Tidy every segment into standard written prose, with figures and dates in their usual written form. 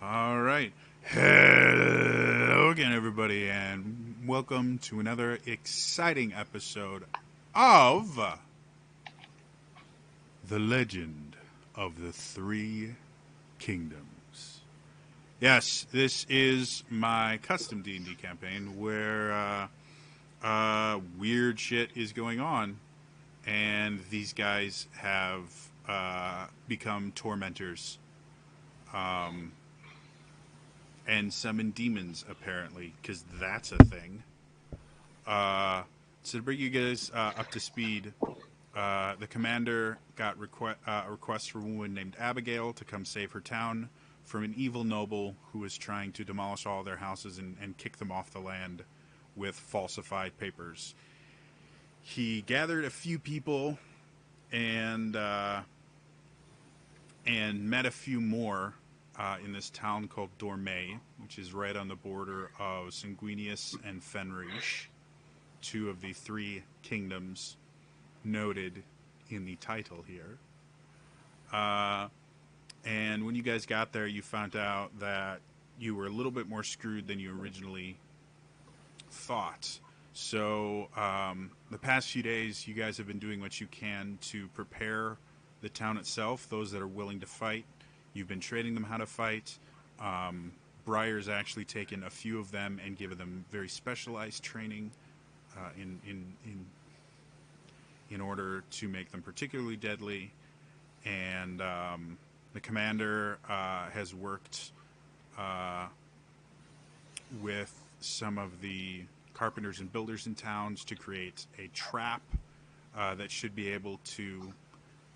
All right. Hello again, everybody, and welcome to another exciting episode of The Legend of the Three Kingdoms. Yes, this is my custom D&D campaign where weird shit is going on, and these guys have become tormentors. And summon demons, apparently, because that's a thing. So to bring you guys up to speed, the commander got a request from a woman named Abigail to come save her town from an evil noble who was trying to demolish all their houses and kick them off the land with falsified papers. He gathered a few people and met a few more in this town called Dormay, which is right on the border of Sanguinius and Fenrish, two of the three kingdoms noted in the title here. And when you guys got there, you found out that you were a little bit more screwed than you originally thought. So the past few days, you guys have been doing what you can to prepare the town itself, those that are willing to fight. You've been training them how to fight. Briar's actually taken a few of them and given them very specialized training in order to make them particularly deadly. And the commander has worked with some of the carpenters and builders in towns to create a trap that should be able to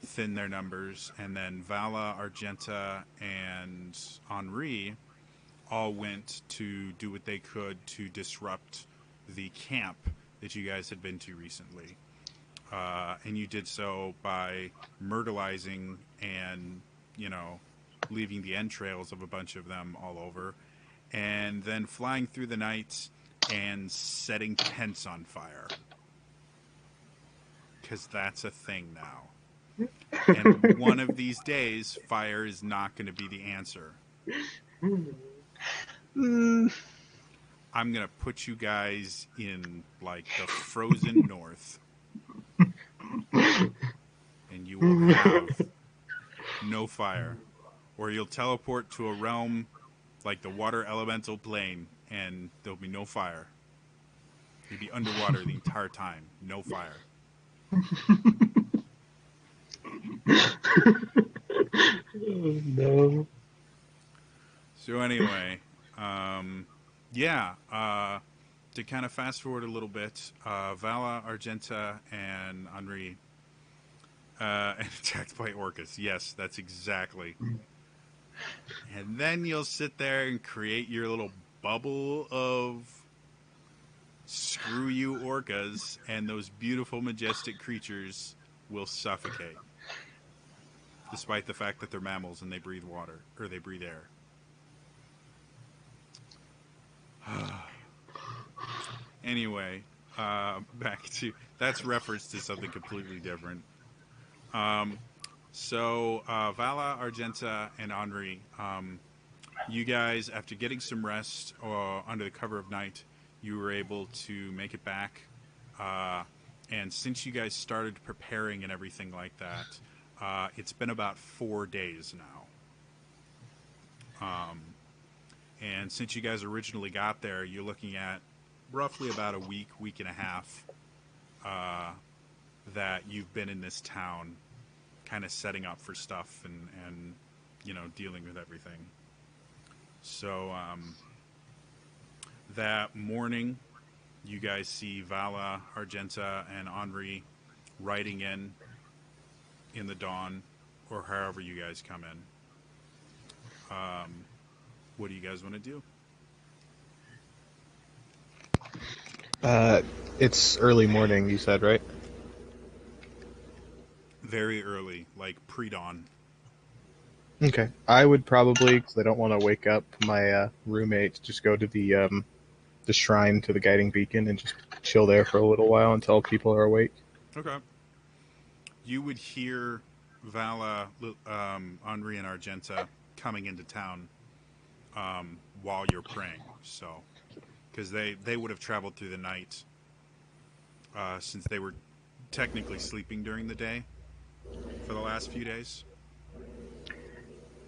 thin their numbers, and then Vala, Argenta, and Henri all went to do what they could to disrupt the camp that you guys had been to recently. And you did so by myrtleizing and, leaving the entrails of a bunch of them all over, and then flying through the night and setting tents on fire. Because that's a thing now. And one of these days, fire is not going to be the answer. I'm going to put you guys in, the frozen north. And you will have no fire. Or you'll teleport to a realm like the water elemental plane, and there'll be no fire. You'll be underwater the entire time. No fire. Oh, no. So anyway, to kind of fast forward a little bit, Vala, Argenta, and Henri and attacked by orcas. Yes, that's exactly. And then you'll sit there and create your little bubble of screw you orcas, and those beautiful, majestic creatures will suffocate. Despite the fact that they're mammals and they breathe water, or they breathe air. Anyway, back to... That's reference to something completely different. So, Vala, Argenta, and Henri, you guys, after getting some rest under the cover of night, you were able to make it back. And since you guys started preparing and everything like that, it's been about 4 days now. And since you guys originally got there, you're looking at roughly about a week and a half that you've been in this town, kind of setting up for stuff and dealing with everything. So that morning, you guys see Vala, Argenta, and Henri riding in the dawn, or however you guys come in. What do you guys want to do? It's early morning, you said, right? Very early, like pre-dawn. Okay. I would probably, because I don't want to wake up my roommate, just go to the shrine to the guiding beacon and just chill there for a little while until people are awake. Okay. You would hear Vala, Henri, and Argenta coming into town, while you're praying. So, because they would have traveled through the night since they were technically sleeping during the day for the last few days.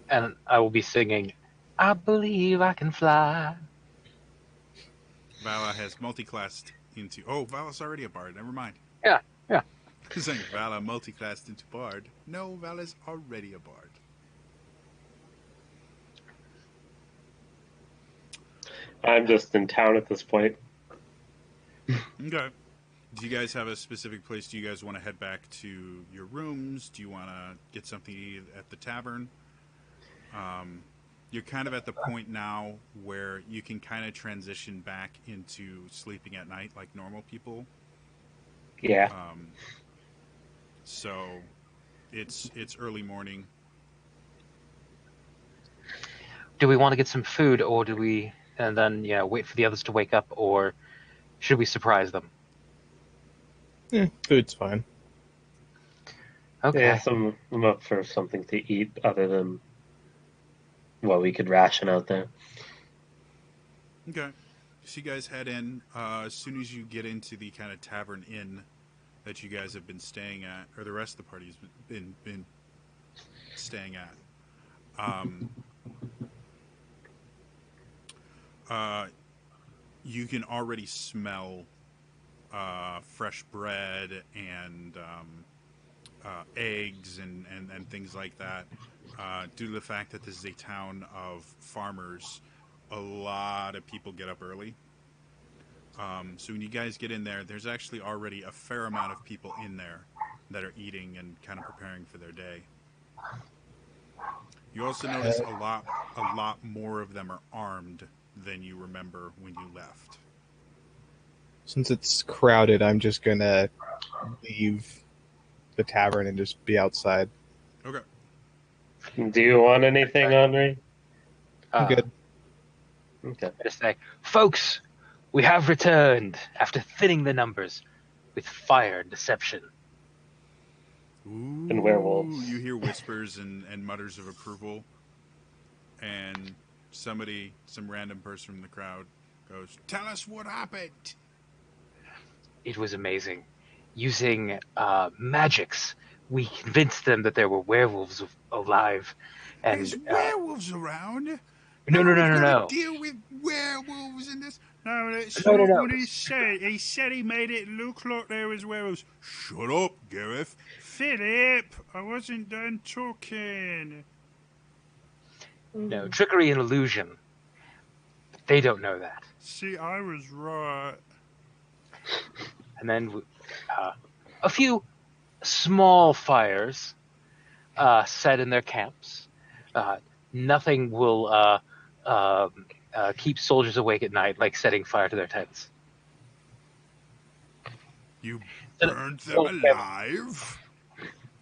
And I will be singing, I believe I can fly. Vala has multiclassed into. Oh, Vala's already a bard. Never mind. Yeah, yeah. Saying Vala multiclassed into bard. No, Vala's already a bard. I'm just in town at this point. Okay. Do you guys have a specific place? Do you guys want to head back to your rooms? Do you want to get something to eat at the tavern? You're kind of at the point now where you can kind of transition back into sleeping at night like normal people. Yeah. So it's early morning. Do we want to get some food, or do we, and then wait for the others to wake up, or should we surprise them? Food's fine. Okay. Yeah, I'm up for something to eat other than what we could ration out there. Okay. So you guys head in. As soon as you get into the kind of tavern inn that you guys have been staying at, or the rest of the party's been staying at, you can already smell fresh bread and eggs and things like that. Due to the fact that this is a town of farmers, a lot of people get up early. So when you guys get in there, there's actually already a fair amount of people in there that are eating and kind of preparing for their day. You also notice a lot more of them are armed than you remember when you left. Since it's crowded, I'm just gonna leave the tavern and just be outside. Okay. Do you want anything, Henri? I'm good. Okay. Just say, folks, we have returned after thinning the numbers with fire and deception. Ooh, And werewolves. You hear whispers and mutters of approval. And some random person from the crowd goes, "Tell us what happened." It was amazing. Using magics, we convinced them that there were werewolves alive. And There's werewolves around. No. We've got to deal with werewolves in this. No, that's No. not what he said. He said he made it look like there was werewolves. Shut up, Gareth. Philip, I wasn't done talking. No, trickery and illusion. They don't know that. See, I was right. And then a few small fires set in their camps. Nothing will keep soldiers awake at night like setting fire to their tents. You burned them alive?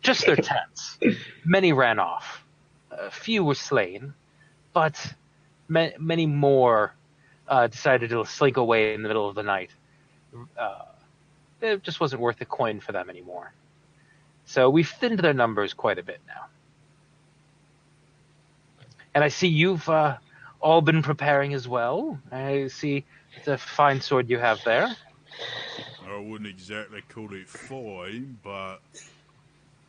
Just their tents. Many ran off. A few were slain, but many more decided to slink away in the middle of the night. It just wasn't worth a coin for them anymore. So we've thinned their numbers quite a bit now. And I see you've all been preparing as well. I see it's a fine sword you have there. I wouldn't exactly call it fine, but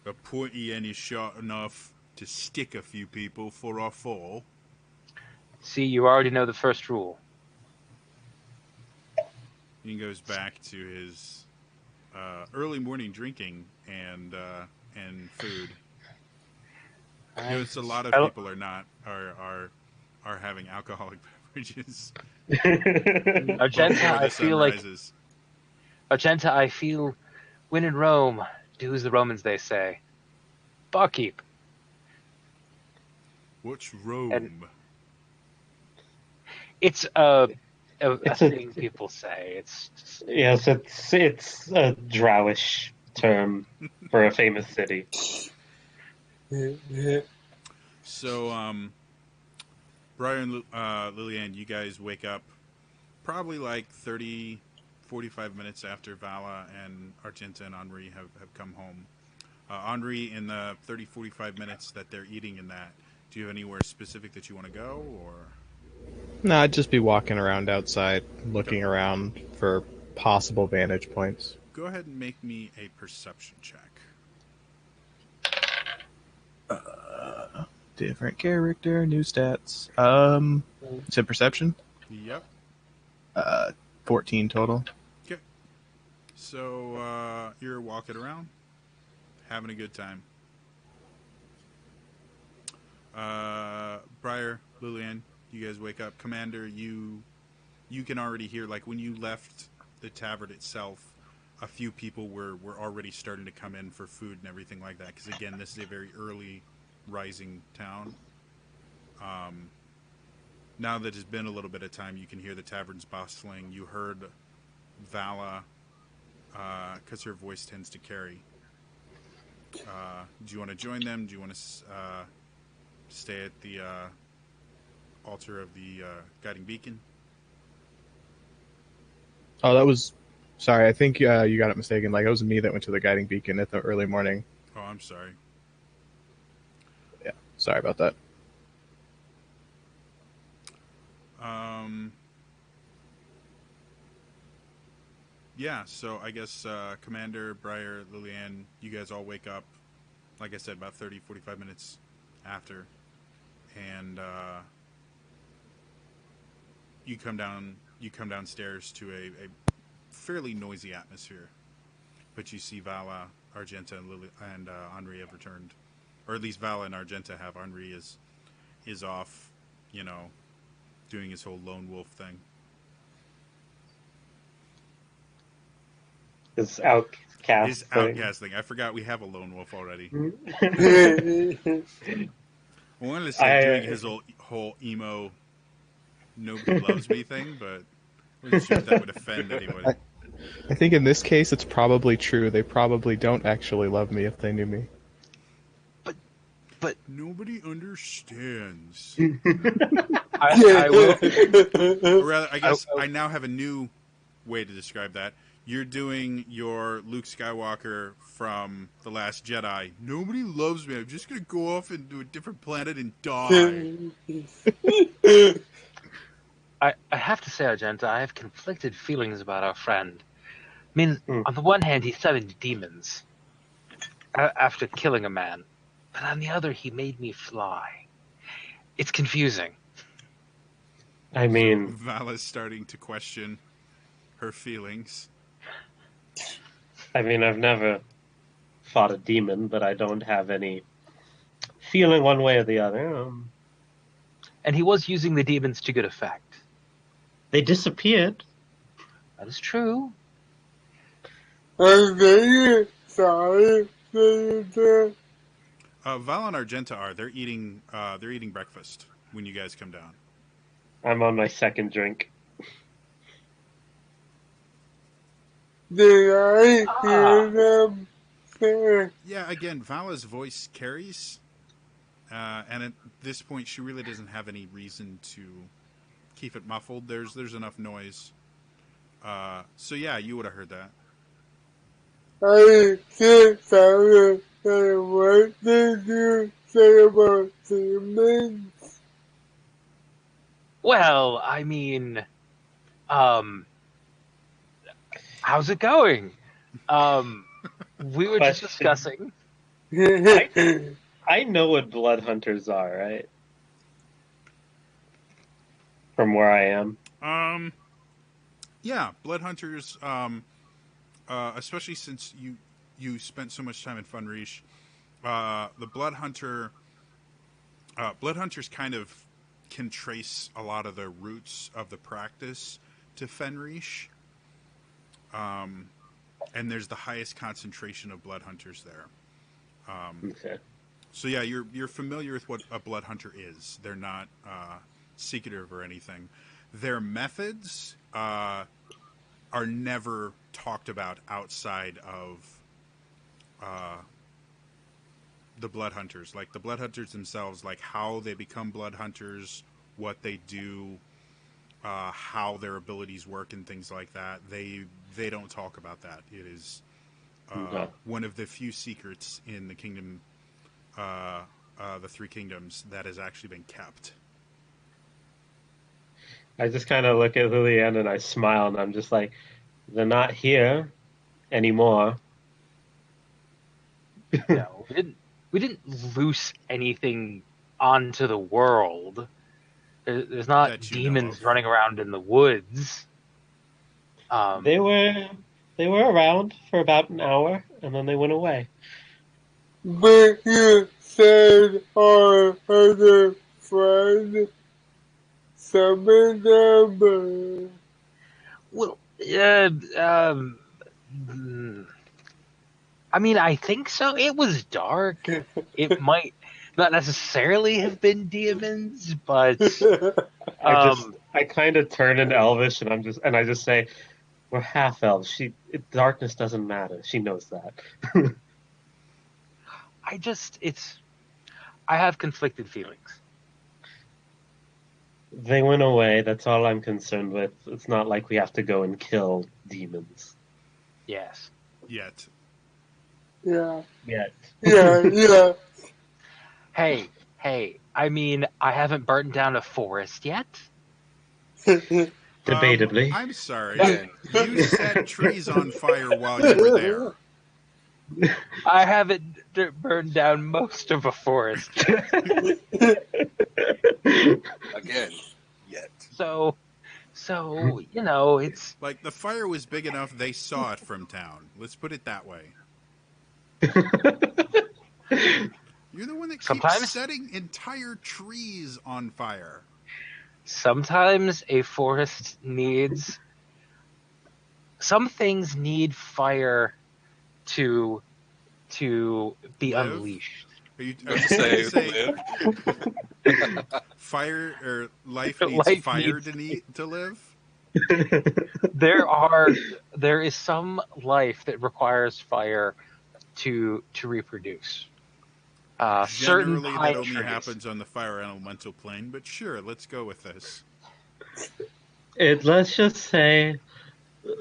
a pointy end is sharp enough to stick a few people for our fall. See, you already know the first rule. He goes back to his early morning drinking and food. You know, it's a lot of people are having alcoholic beverages. Argenta, I feel when in Rome, do as the Romans they say. Barkeep. What's Rome? And it's a thing people say. It's just, Yes, it's a Drowish term for a famous city. So, Brian, Lillian, you guys wake up probably like 30, 45 minutes after Vala and Argenta and Henri have come home. Henri, in the 30, 45 minutes that they're eating in that, do you have anywhere specific that you want to go, or? No, I'd just be walking around outside, looking around for possible vantage points. Go ahead and make me a perception check. Different character, new stats. Said perception. Yep. 14 total. Okay. So you're walking around, having a good time. Briar, Lillian, you guys wake up. Commander, you can already hear, like, when you left the tavern itself, a few people were already starting to come in for food and everything like that. Because again, this is a very early rising town. Now that it's been a little bit of time, you can hear the taverns bustling. You heard Vala, because her voice tends to carry. Do you want to join them? Do you want to stay at the altar of the guiding beacon? Oh, that was. Sorry, I think you got it mistaken. Like, it was me that went to the guiding beacon at the early morning. Oh, I'm sorry. Yeah, sorry about that. Yeah, so I guess Commander, Briar, Lillian, you guys all wake up, like I said, about 30, 45 minutes after. And you come downstairs to a fairly noisy atmosphere. But you see Vala, Argenta, and Henri have returned. Or at least Vala and Argenta have. Henri is off, doing his whole lone wolf thing. His outcast His thing. outcast thing. I forgot we have a lone wolf already. I I wanted to say doing his whole emo nobody loves me thing, but I wasn't sure if that would offend anybody. I think in this case, it's probably true. They probably don't actually love me if they knew me. But Nobody understands. I will. Or rather, I guess I now have a new way to describe that. You're doing your Luke Skywalker from The Last Jedi. Nobody loves me. I'm just going to go off into a different planet and die. I have to say, Argenta, I have conflicted feelings about our friend. I mean, on the one hand, he summoned demons after killing a man, but on the other, he made me fly. It's confusing. mean, Vala's starting to question her feelings. I've never fought a demon, but I don't have any feeling one way or the other. And he was using the demons to good effect. They disappeared. That is true. Val and Argenta are. They're eating breakfast when you guys come down. I'm on my second drink. Did I hear them say? Yeah, again, Vala's voice carries. And at this point, she really doesn't have any reason to keep it muffled. There's enough noise. So yeah, you would have heard that. I can't tell what did you say about demons? Well, I mean, how's it going? We were just discussing. I know what blood hunters are, right? From where I am. Yeah, blood hunters. Especially since you spent so much time in Funrish, the blood hunters kind of can trace a lot of the roots of the practice to Fenrish. And there's the highest concentration of blood hunters there. Okay. So yeah, you're familiar with what a blood hunter is. They're not secretive or anything. Their methods are never talked about outside of the blood hunters. Like the blood hunters themselves, like how they become blood hunters, what they do, how their abilities work, and things like that. They don't talk about that. It is one of the few secrets in the kingdom, the Three Kingdoms, that has actually been kept. I just kind of look at Lillian and I smile, and I'm just like, they're not here anymore. No, we didn't loose anything onto the world. There's not That you know demons of. running around in the woods. They were around for about an hour, and then they went away. But you said our other friend summoned them. Well, I mean, I think so. It was dark. It might not necessarily have been demons, but I kind of turn into Elvish, and I just say, we're half elves. Darkness doesn't matter. She knows that. I have conflicted feelings. They went away. That's all I'm concerned with. It's not like we have to go and kill demons Yes. Yet. Yeah. yet. Yeah. Hey. I mean, I haven't burnt down a forest yet. Debatably. I'm sorry. Again. You set trees on fire while you were there. I haven't burned down most of a forest yet. Again. Yet. So it's Like, the fire was big enough they saw it from town. Let's put it that way. You're the one that keeps Sometimes- setting entire trees on fire. sometimes a forest needs some things need fire to be Live? unleashed. Are you Say, say live. fire or life needs Life fire needs- to live? There is some life that requires fire to reproduce. Certain Generally, pine that only trees. happens on the fire elemental plane, but sure, let's go with this. Let's just say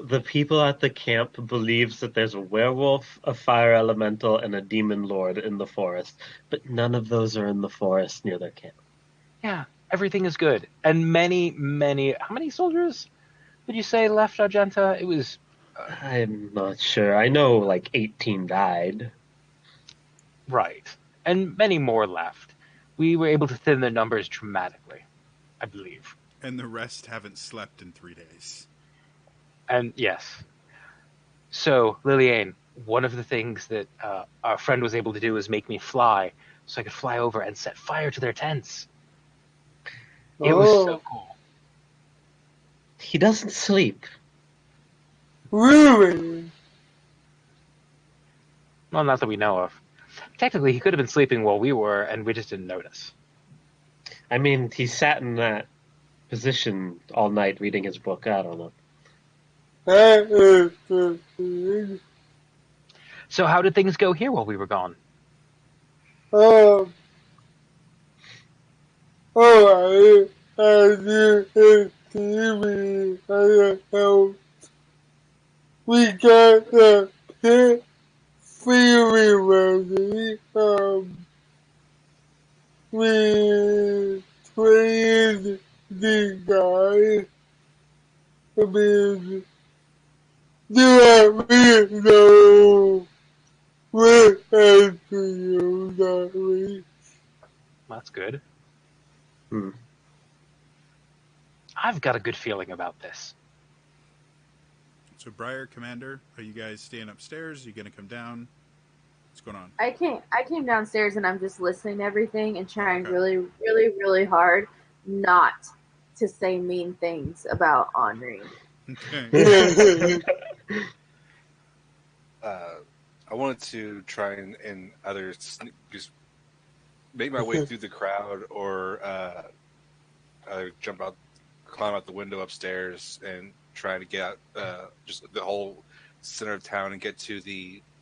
the people at the camp believes that there's a werewolf, a fire elemental, and a demon lord in the forest, but none of those are in the forest near their camp. Yeah, everything is good. And many. How many soldiers did you say left Argenta? It was I'm not sure. I know like 18 died. right, and many more left. We were able to thin their numbers dramatically, I believe. And the rest haven't slept in 3 days. And yes. So, Liliane, one of the things that our friend was able to do is make me fly, so I could fly over and set fire to their tents. It was so cool. He doesn't sleep. Really? Well, not that we know of. Technically, he could have been sleeping while we were, and we just didn't notice. I mean, he sat in that position all night reading his book. I don't know. So, how did things go here while we were gone? We got the pit feeling ready. We trained the guy. I mean, do let me know what I feel that way. That's good. Hmm. I've got a good feeling about this. So, Briar, Commander, are you guys staying upstairs? Are you going to come down? What's going on? I came downstairs and I'm just listening to everything and trying Okay. really, really, really hard not to say mean things about Henri. Okay. I wanted to try and either just make my way through the crowd or either climb out the window upstairs and try to get out just the whole center of town and get to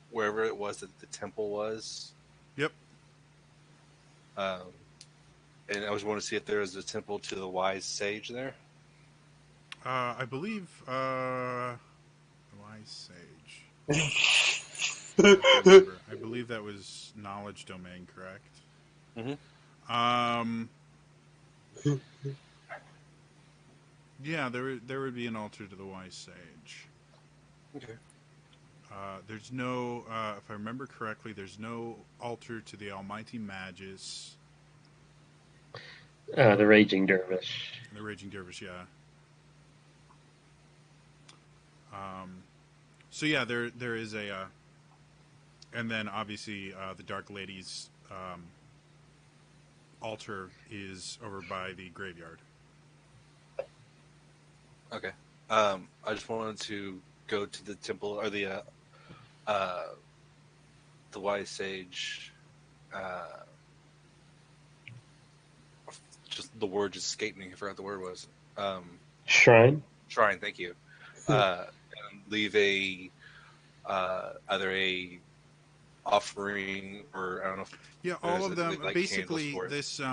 wherever it was that the temple was. Yep. And I was wanting to see if there was a temple to the wise sage there. I believe the wise sage. I believe that was knowledge domain, correct? Mhm. Yeah, there would be an altar to the wise sage. Okay. There's no, if I remember correctly, there's no altar to the Almighty Magus, The Raging Dervish. the Raging Dervish. Yeah. So yeah, there is a, and then obviously the Dark Lady's altar is over by the graveyard. Okay. I just wanted to go to the temple or the wise sage. Just the word just escaped me. I forgot the word was. Shrine? Shrine. Thank you. And leave a either a offering or I don't know. If Yeah, there's all of them. like Basically, candles for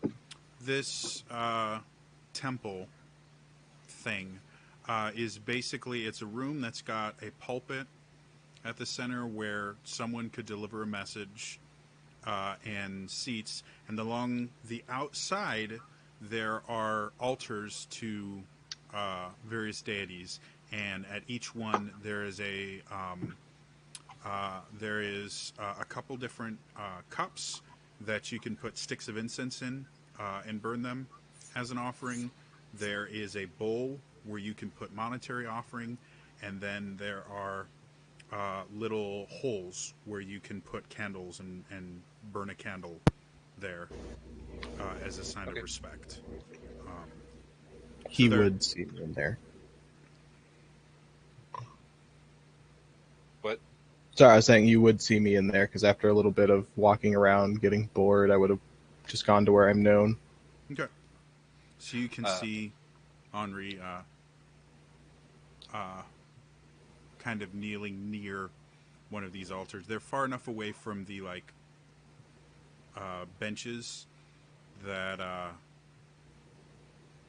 it. this temple thing is basically it's a room that's got a pulpit at the center where someone could deliver a message and seats, and along the outside there are altars to various deities, and at each one there is a couple different cups that you can put sticks of incense in and burn them as an offering. There is a bowl where you can put monetary offering, and then there are little holes where you can put candles and burn a candle there as a sign of Okay. respect. He there- would see me in there. But Sorry, I was saying you would see me in there because after a little bit of walking around, getting bored, I would have just gone to where I'm known. Okay. So you can see Henri kind of kneeling near one of these altars. They're far enough away from the benches that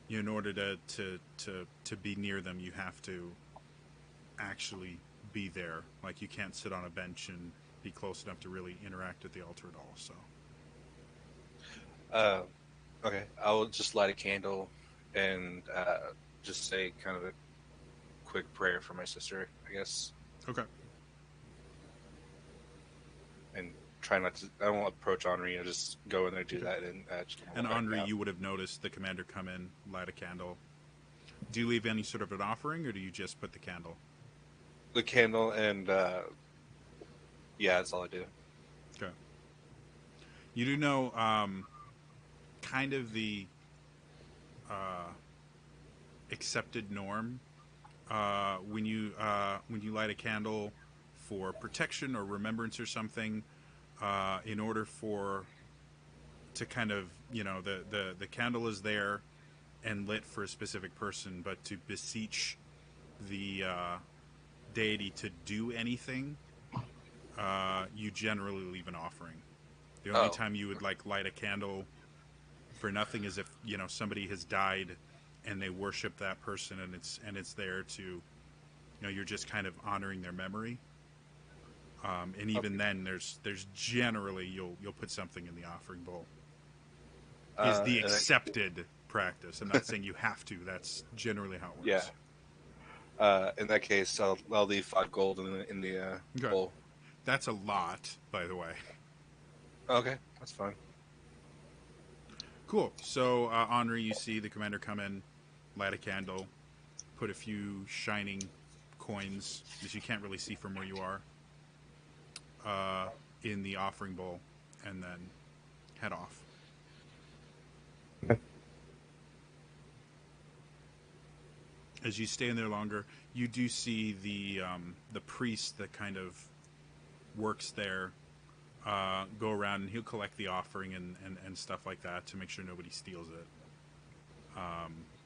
in order to be near them, you have to actually be there. Like you can't sit on a bench and be close enough to really interact with the altar at all. So okay, I'll just light a candle and just say kind of a quick prayer for my sister, I guess, okay. and try not to. I won't approach Henri. I just go in there, do that, and just And walk back Henri, out. you would have noticed the commander come in, light a candle. Do you leave any sort of an offering, or do you just put the candle? The candle and yeah, that's all I do. Okay. You do know kind of the accepted norm when you light a candle for protection or remembrance or something. In order to kind of the candle is there and lit for a specific person, but to beseech the deity to do anything, you generally leave an offering. The only time you would light a candle for nothing is if somebody has died and they worship that person, and it's there to you're just kind of honoring their memory. And even then, there's generally you'll put something in the offering bowl. Is the accepted practice. I'm not saying you have to. That's generally how it works. Yeah. In that case, I'll leave 5 gold in the Okay. bowl. That's a lot, by the way. Okay, that's fine. Cool. So, Henri, you see the commander come in, light a candle, put a few shining coins that you can't really see from where you are in the offering bowl, and then head off. Okay. As you stay in there longer, you do see the priest that kind of works there go around, and he'll collect the offering and stuff like that to make sure nobody steals it.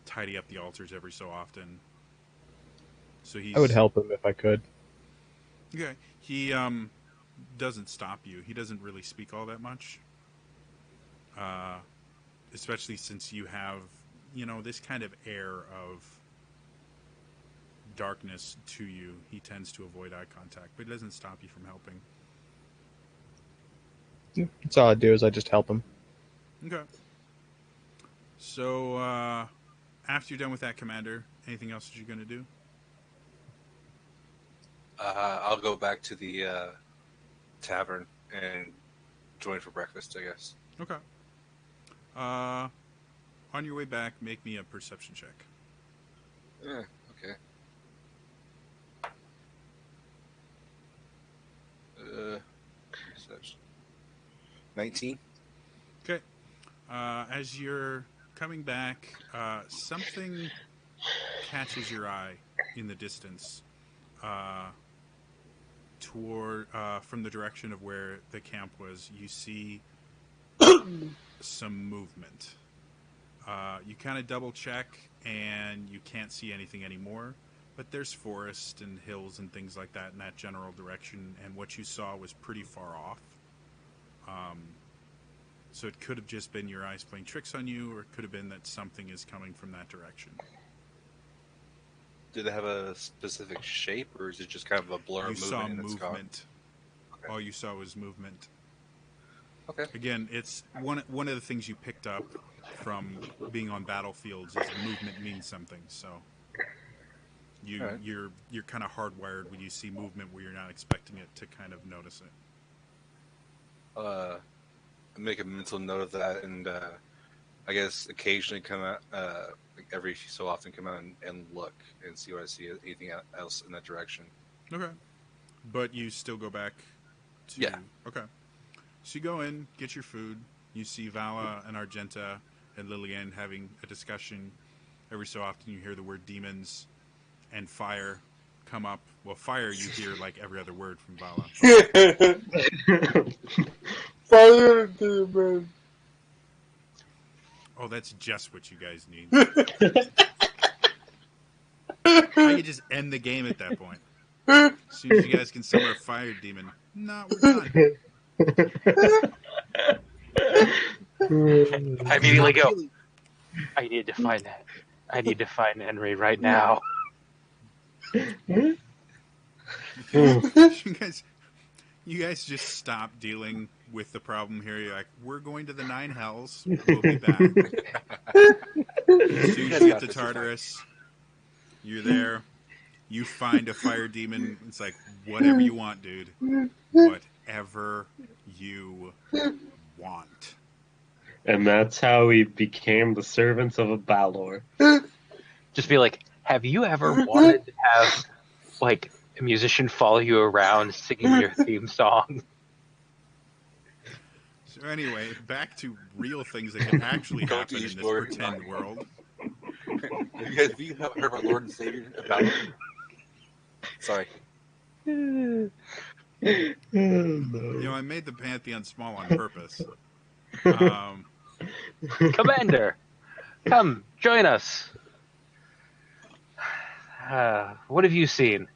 Tidy up the altars every so often. So I would help him if I could. Okay. He doesn't stop you. He doesn't really speak all that much. Especially since you have, this kind of air of darkness to you. He tends to avoid eye contact, but it doesn't stop you from helping. That's all I do is I just help him. Okay. So, After you're done with that, Commander, anything else that you're going to do? I'll go back to the tavern and join for breakfast, I guess. Okay. On your way back, make me a perception check. Yeah, okay. Perception. 19. Okay. As you're coming back, something catches your eye in the distance, toward from the direction of where the camp was. You see some movement. You kind of double check, and you can't see anything anymore. But there's forest and hills and things like that in that general direction, and what you saw was pretty far off. So it could have just been your eyes playing tricks on you, or it could have been that something is coming from that direction. Did it have a specific shape, or is it just kind of a blur You of saw movement? movement. Okay. All you saw was movement. Okay. Again, it's one of the things you picked up from being on battlefields is movement means something. So Right. you're kind of hardwired when you see movement where you're not expecting it to kind of notice it. Make a mental note of that, and I guess occasionally come out, like every so often come out and look and see what I see. Anything else in that direction? Okay. But you still go back to... Yeah. Okay. So you go in, get your food. You see Vala and Argenta and Lillian having a discussion. Every so often you hear the word demons and fire come up. Well, fire you hear like every other word from Vala. Fire demon. Oh, that's just what you guys need. I could just end the game at that point. As soon as you guys can summon a fire demon. No, we're done. I immediately go. I need to find that. I need to find Henry right now. You guys just stop dealing with the problem here. You're like, we're going to the 9 hells. We'll be back. As soon as you get to Tartarus, you're there. You find a fire demon. It's like, whatever you want, dude. Whatever you want. And that's how we became the servants of a Balor. Just be like, have you ever wanted to have, like, a musician follow you around singing your theme song? So anyway, back to real things that can actually happen in this pretend world. Have you heard of our Lord and Savior? Sorry. You know, I made the Pantheon small on purpose. Commander, come, join us. What have you seen?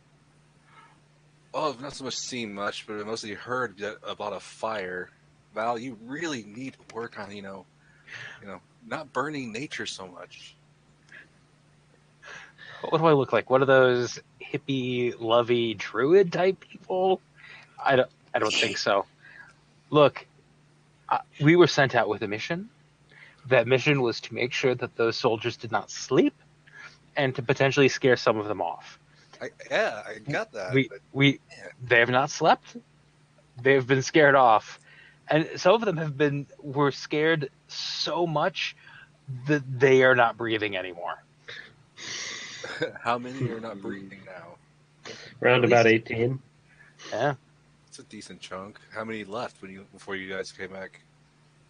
Oh, I've not so much seen much, but I mostly heard about a fire. Val, you really need to work on, not burning nature so much. What do I look like? One of those hippie, lovey druid type people? I don't think so. Look, we were sent out with a mission. That mission was to make sure that those soldiers did not sleep, and to potentially scare some of them off. I got that. They have not slept. They have been scared off, and some of them were scared so much that they are not breathing anymore. How many are not breathing now? Around about 18. Yeah. It's a decent chunk. How many left before you guys came back?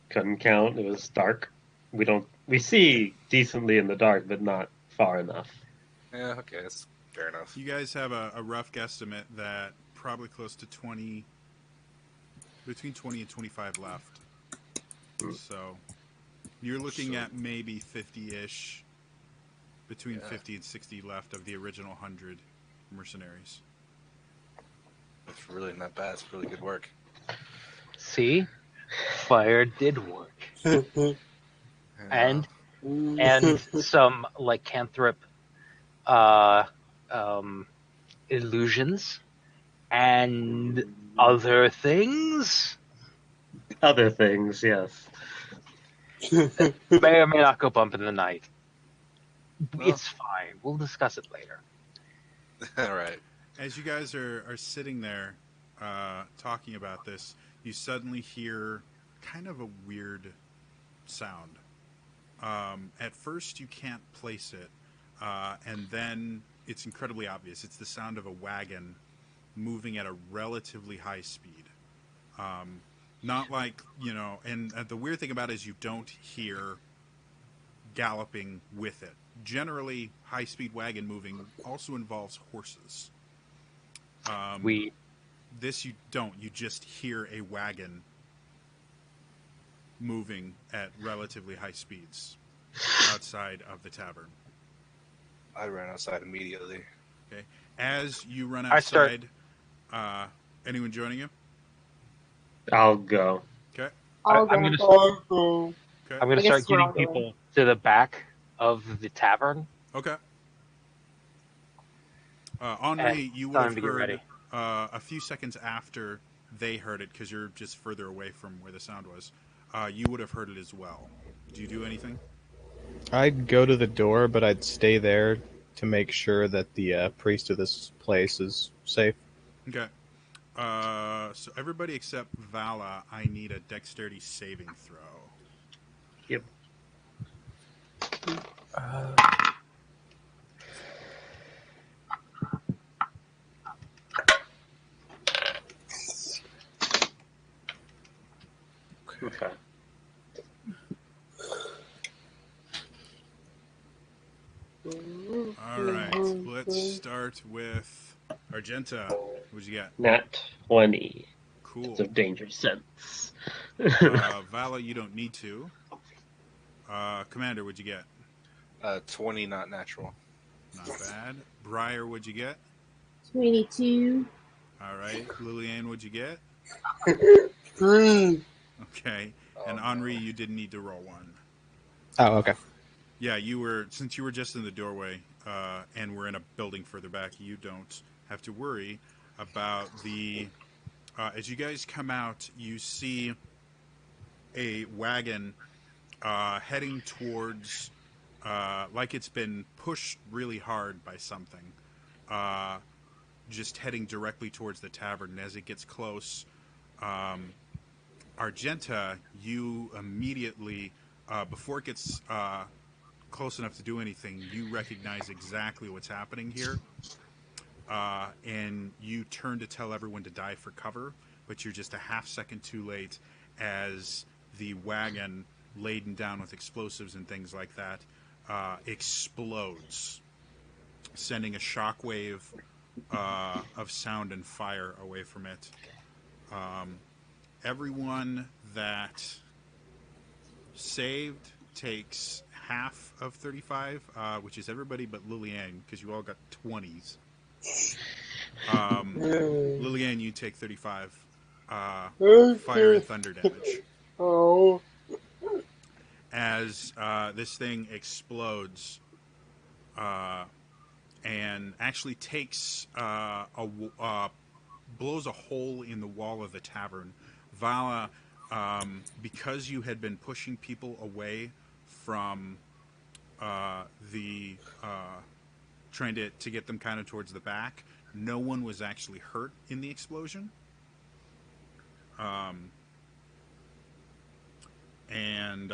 Couldn't count. It was dark. We see decently in the dark, but not far enough. Yeah, okay, that's fair enough. You guys have a rough guesstimate that probably close to 20, between 20 and 25 left. So you're looking at maybe 50-ish, between 50 and 60 left of the original 100 mercenaries. That's really not bad. It's really good work. See? Fire did work. And some lycanthrope illusions and other things. Other things, yes. May or may not go bump in the night. It's fine. We'll discuss it later. All right. As you guys are sitting there talking about this, you suddenly hear kind of a weird sound. At first, you can't place it, and then it's incredibly obvious. It's the sound of a wagon moving at a relatively high speed. Not like, and the weird thing about it is you don't hear galloping with it. Generally, high-speed wagon moving also involves horses. This you don't. You just hear a wagon moving at relatively high speeds outside of the tavern. I ran outside immediately. Okay. As you run I start- outside, anyone joining you? I'll go. Okay. I'll I'm go. gonna- Also, Okay. I'm going I to guess start we're getting all going. people to the back of the tavern. Okay. Henri, you would time have to get heard ready. a few seconds after they heard it, because you're just further away from where the sound was. You would have heard it as well. Do you do anything? I'd go to the door, but I'd stay there to make sure that the priest of this place is safe. Okay. So everybody except Vala, I need a dexterity saving throw. Yep. Okay. All right. Let's start with Argenta. What'd you get? Nat 20. Cool. It's of danger sense. Vala, you don't need to. Commander, what'd you get? 20, not natural. Not bad. Briar, what'd you get? 22. All right. Lillian, what'd you get? 3. Okay. And Henri, you didn't need to roll one. Oh, okay. Yeah, since you were just in the doorway, and we're in a building further back, you don't have to worry about as you guys come out, you see a wagon heading towards, like it's been pushed really hard by something, just heading directly towards the tavern. And as it gets close, Argenta, you immediately, before it gets close enough to do anything, you recognize exactly what's happening here. And you turn to tell everyone to dive for cover, but you're just a half second too late as the wagon, laden down with explosives and things like that, explodes, sending a shockwave of sound and fire away from it. Everyone that saved takes half of 35, which is everybody but Lillian, because you all got 20s. Lillian, you take 35 fire and thunder damage. Oh. As this thing explodes and actually takes blows a hole in the wall of the tavern. Vala, because you had been pushing people away from trying to get them kind of towards the back, no one was actually hurt in the explosion. And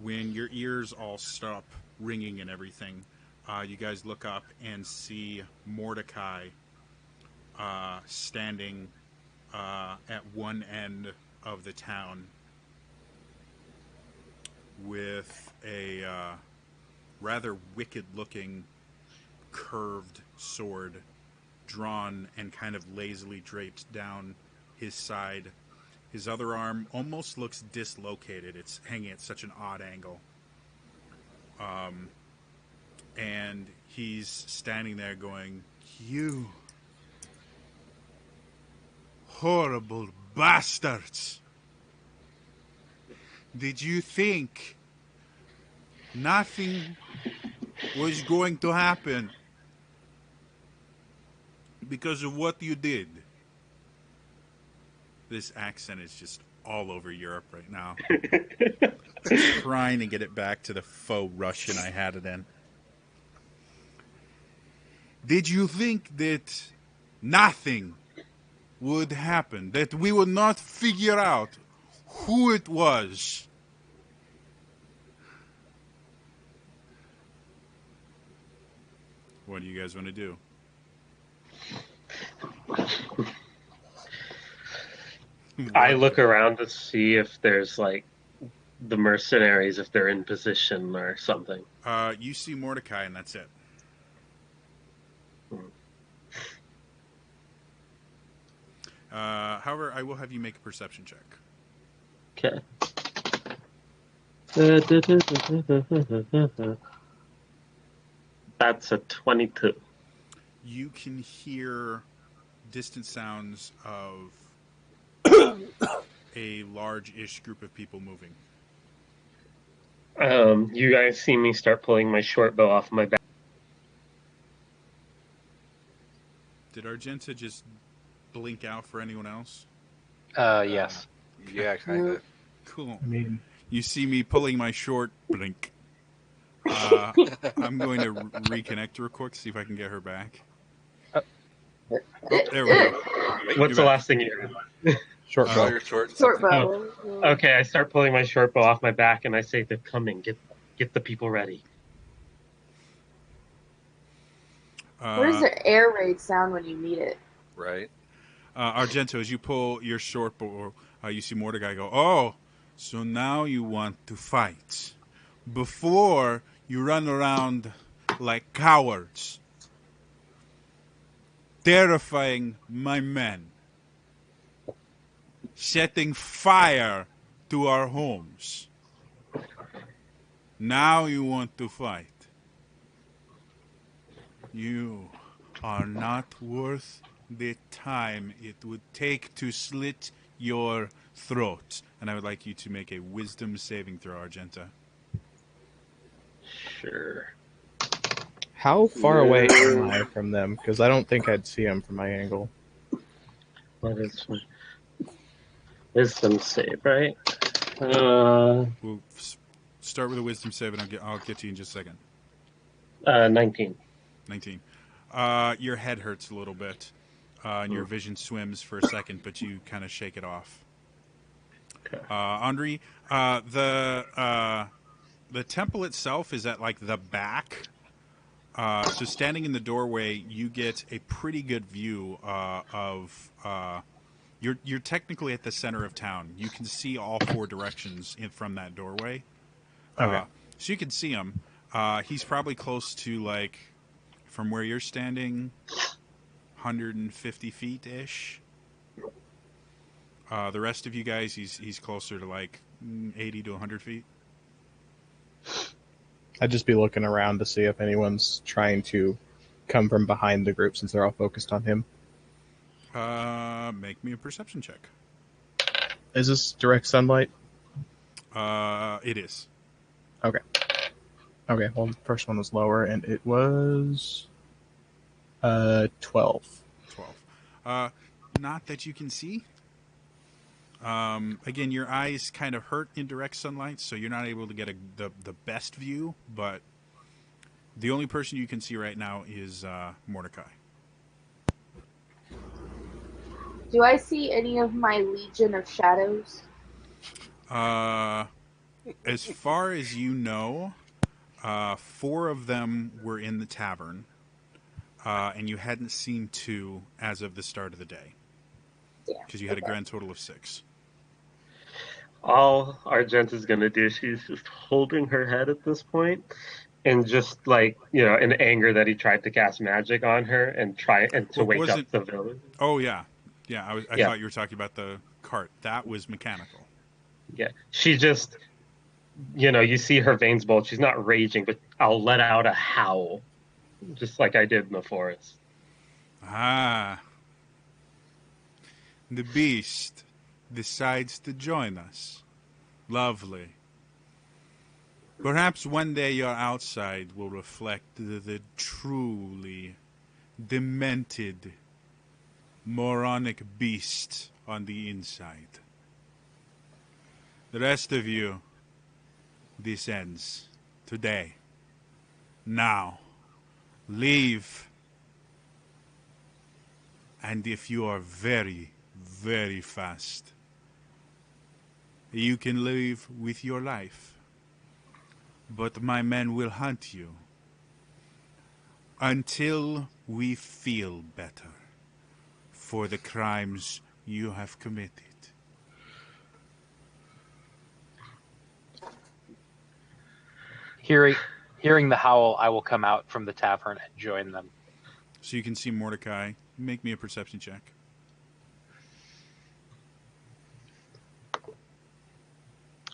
when your ears all stop ringing and everything, you guys look up and see Mordecai standing at one end of the town with a rather wicked-looking curved sword drawn and kind of lazily draped down his side. His other arm almost looks dislocated. It's hanging at such an odd angle. And he's standing there going, "You horrible bastards! Did you think nothing was going to happen because of what you did?" This accent is just all over Europe right now. Trying to get it back to the faux Russian I had it in. Did you think that nothing would happen? That we would not figure out who it was? What do you guys want to do? I look around to see if there's like the mercenaries, if they're in position or something. You see Mordecai, and that's it. However, I will have you make a perception check. Okay. That's a 22. You can hear distant sounds of a large-ish group of people moving. You guys see me start pulling my short bow off my back. Did Argenta just blink out for anyone else? Yes. Yeah, kind of. Cool. I mean, You see me pulling my short blink. I'm going to reconnect real quick, see if I can get her back. Oh, there we go. What's the last thing you heard? short bow. You're short. Short something. bow. Okay, I start pulling my short bow off my back and I say, they're coming. Get the people ready. Where's the air raid sound when you need it? Right. Argento, as you pull your short bow, you see Mordecai go, oh, so now you want to fight. Before, you run around like cowards, terrifying my men, setting fire to our homes. Now you want to fight. You are not worth the time it would take to slit your throat. And I would like you to make a wisdom saving throw, Argenta. Sure. How far away am I from them? Because I don't think I'd see them from my angle. What is my wisdom save, right? We'll start with a wisdom save, and I'll get to you in just a second. 19. 19. Your head hurts a little bit, and your vision swims for a second, but you kind of shake it off. Okay. Andre, the temple itself is at like the back. So standing in the doorway, you get a pretty good view of. You're technically at the center of town. You can see all four directions from that doorway. Okay. So you can see him. He's probably close to like, from where you're standing, 150 feet ish. The rest of you guys, he's closer to like 80 to 100 feet. I'd just be looking around to see if anyone's trying to come from behind the group since they're all focused on him. Make me a perception check. Is this direct sunlight? It is. Okay. Okay, well, the first one was lower, and it was 12. 12. Not that you can see. Again, your eyes kind of hurt in direct sunlight, so you're not able to get the best view, but the only person you can see right now is Mordecai. Do I see any of my Legion of Shadows? As far as you know, 4 of them were in the tavern, and you hadn't seen 2 as of the start of the day. Because you had a grand total of 6. All Argenta's going to do, she's just holding her head at this point and just like, in anger that he tried to cast magic on her and to wake up the village. Oh, yeah. Yeah, I thought you were talking about the cart. That was mechanical. Yeah, she just, you see her veins bulge. She's not raging, but I'll let out a howl, just like I did in the forest. Ah. The beast decides to join us. Lovely. Perhaps one day your outside will reflect the truly demented, moronic beast on the inside. The rest of you, this ends. Today. Now. Leave. And if you are very, very fast, you can leave with your life. But my men will hunt you until we feel better for the crimes you have committed. Hearing the howl, I will come out from the tavern and join them. So you can see Mordecai. Make me a perception check.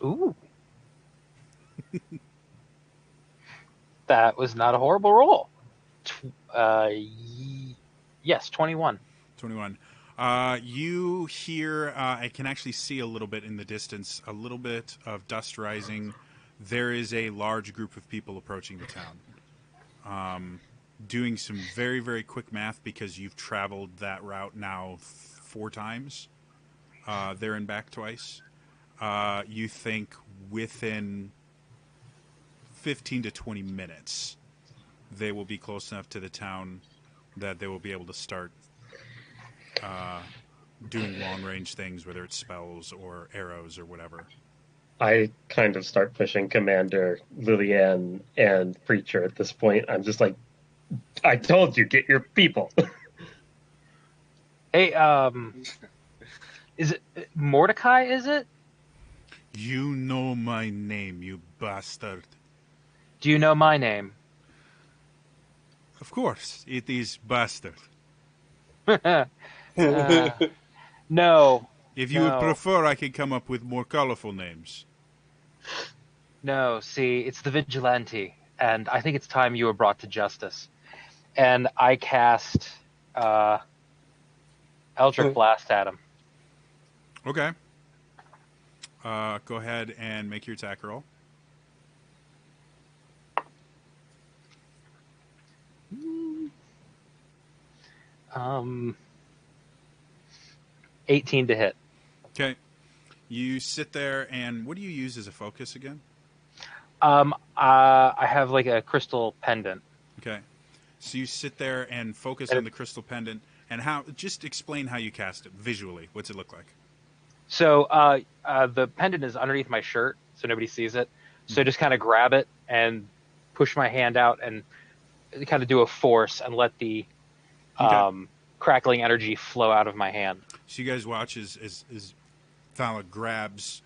Ooh. That was not a horrible roll. Yes, 21. 21. You hear, I can actually see a little bit in the distance, a little bit of dust rising. There is a large group of people approaching the town. Doing some very, very quick math because you've traveled that route now 4 times, there and back twice. You think within 15 to 20 minutes, they will be close enough to the town that they will be able to start doing long-range things, whether it's spells or arrows or whatever. I kind of start pushing Commander Lillian and Preacher at this point. I'm just like, I told you, get your people. Hey, is it Mordecai, is it? You know my name, you bastard. Do you know my name? Of course, it is bastard. No. If you would prefer, I can come up with more colorful names. No, see, it's the vigilante, and I think it's time you were brought to justice. And I cast Eldritch Blast at him. Okay. Go ahead and make your attack roll. Um, 18 to hit. Okay. You sit there, and what do you use as a focus again? I have like a crystal pendant. Okay. So you sit there and focus on the crystal pendant, and how? Just explain how you cast it visually. What's it look like? So the pendant is underneath my shirt, so nobody sees it. So just kind of grab it and push my hand out and kind of do a force and let the crackling energy flow out of my hand. So you guys watch as Thala grabs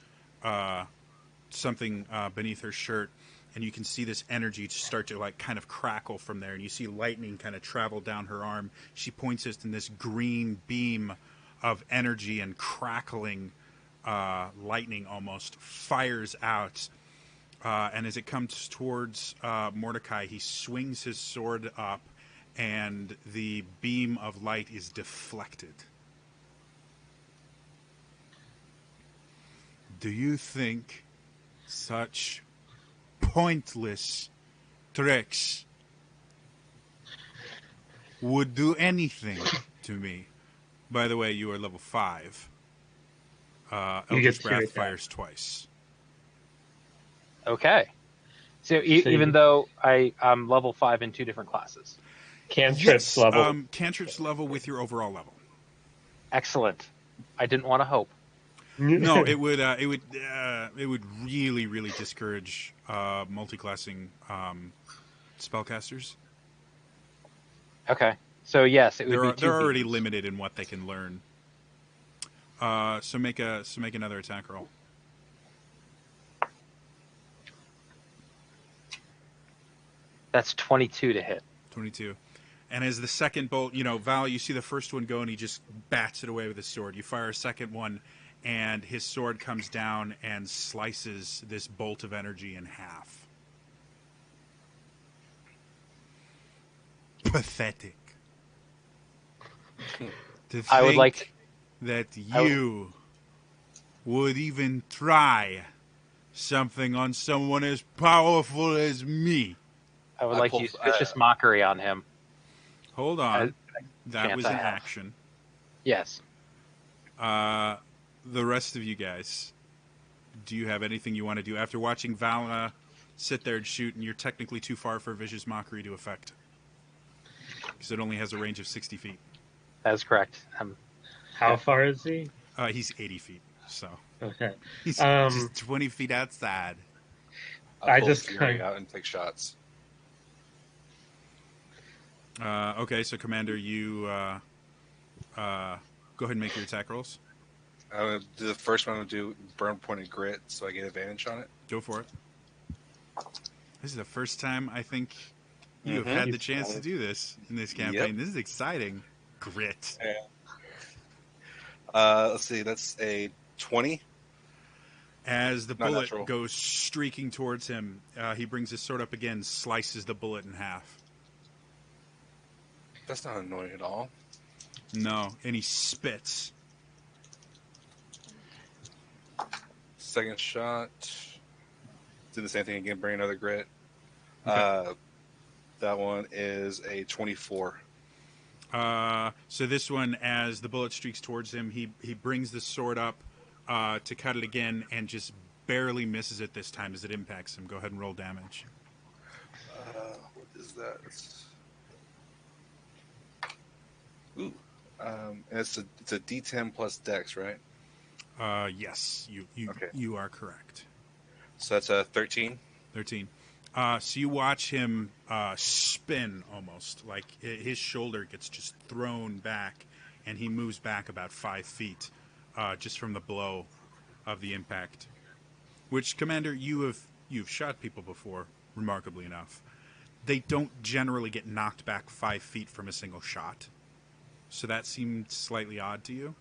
something beneath her shirt, and you can see this energy start to like kind of crackle from there, and you see lightning kind of travel down her arm. She points it, and this green beam of energy and crackling lightning almost fires out. And as it comes towards Mordecai, he swings his sword up, and the beam of light is deflected. Do you think such pointless tricks would do anything to me? By the way, you are level 5. Eldritch Breath fires twice. Okay. So even though I'm level 5 in 2 different classes. Cantrips level. Cantrips level with your overall level. Excellent. I didn't want to hope. No, it would really, really discourage multi-classing spellcasters. Okay. So yes, it would be they're already limited in what they can learn. So make another attack roll. That's 22 to hit. 22. And as the second bolt, Val, you see the first one go, and he just bats it away with his sword. You fire a second one, and his sword comes down and slices this bolt of energy in half. Pathetic. To I would like to, that you would even try something on someone as powerful as me. I would like to use vicious mockery on him. Hold on. That was an action. Yes. The rest of you guys, do you have anything you want to do after watching Vala sit there and shoot, and you're technically too far for Vicious Mockery to affect? Because it only has a range of 60 feet. That's correct. How far is he? He's 80 feet, so Okay. he's just 20 feet outside. I'll I pull just Fury kind- out and take shots. Okay, so Commander, you go ahead and make your attack rolls. I'm gonna do the first one. I'm gonna do burn pointed grit, so I get advantage on it. Go for it. This is the first time I think you have Mhm. had the chance to do this in this campaign. Yep. This is exciting. Grit. Let's see. That's a 20. As the Not bullet natural. goes streaking towards him, he brings his sword up again, slices the bullet in half. That's not annoying at all. No, and he spits. Second shot. Do the same thing again. Bring another grit. Okay. That one is a 24. So this one, as the bullet streaks towards him, he brings the sword up to cut it again, and just barely misses it this time as it impacts him. Go ahead and roll damage. What is that? Ooh. And it's a D10 plus Dex, right? Yes, Okay. you are correct. So that's a 13. 13. So you watch him spin almost, like his shoulder gets just thrown back, and he moves back about 5 feet just from the blow of the impact. Which, Commander, you've shot people before, remarkably enough. They don't generally get knocked back 5 feet from a single shot. So that seemed slightly odd to you.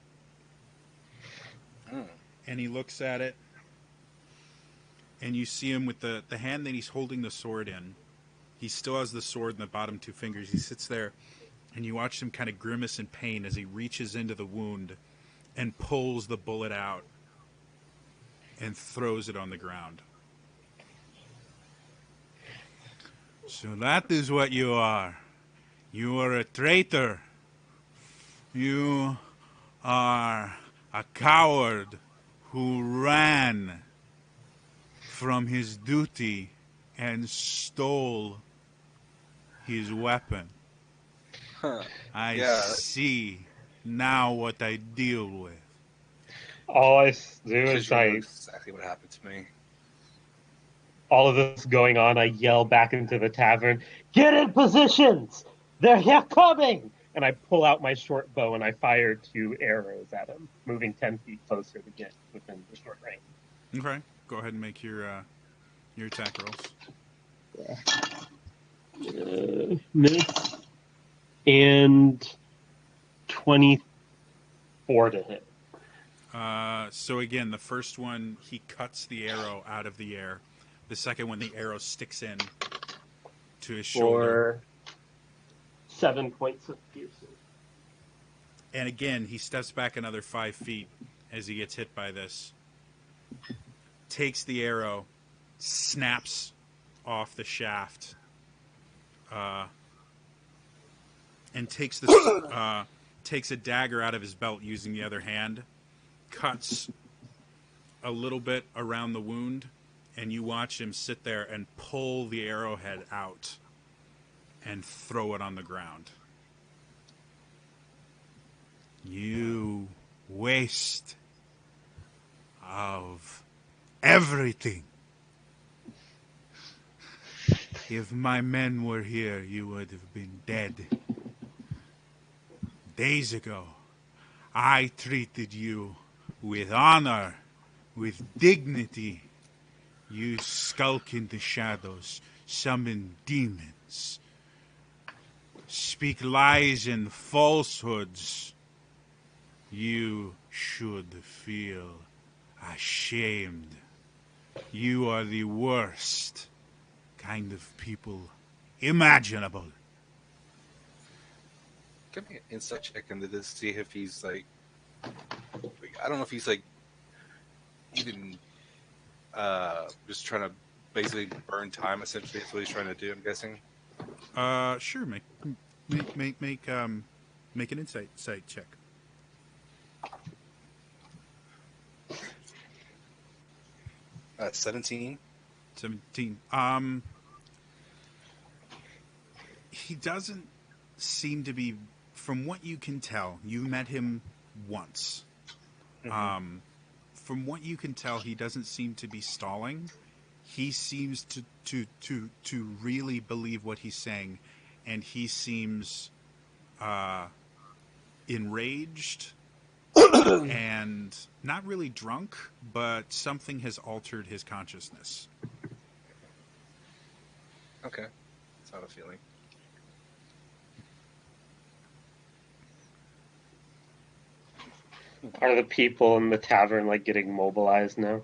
And he looks at it, and you see him with the hand that he's holding the sword in. He still has the sword in the bottom two fingers. He sits there, and you watch him kind of grimace in pain as he reaches into the wound and pulls the bullet out and throws it on the ground. So that is what you are. You are a traitor. You are a coward who ran from his duty and stole his weapon. Huh. I Yeah. see now what I deal with. all I do Because is you know I, exactly what happened to me. all of this going on, I yell back into the tavern, "Get in positions! They're coming!" And I pull out my short bow and I fire 2 arrows at him, moving 10 feet closer to get within the short range. Okay, go ahead and make your attack rolls. Miss and 24 to hit. So again, the first one, he cuts the arrow out of the air. The second one, the arrow sticks in to his shoulder. For 7 points of piercing. And again, he steps back another 5 feet as he gets hit by this. Takes the arrow, snaps off the shaft, and takes a dagger out of his belt using the other hand, cuts a little bit around the wound, and you watch him sit there and pull the arrowhead out and throw it on the ground. You waste of everything. If my men were here, you would have been dead. Days ago, I treated you with honor, with dignity. You skulk in the shadows, summon demons, speak lies and falsehoods. You should feel ashamed. You are the worst kind of people imaginable. Give me an insight check into this, see if he's like, I don't know if he's like, even just trying to basically burn time. Essentially, that's what he's trying to do. I'm guessing. Sure. Make an insight check. 17. 17. He doesn't seem to be, from what you can tell, you met him once. Mm-hmm. From what you can tell, he doesn't seem to be stalling. He seems to really believe what he's saying, and he seems enraged and not really drunk, but something has altered his consciousness. Okay. That's not a feeling. Are the people in the tavern like getting mobilized now?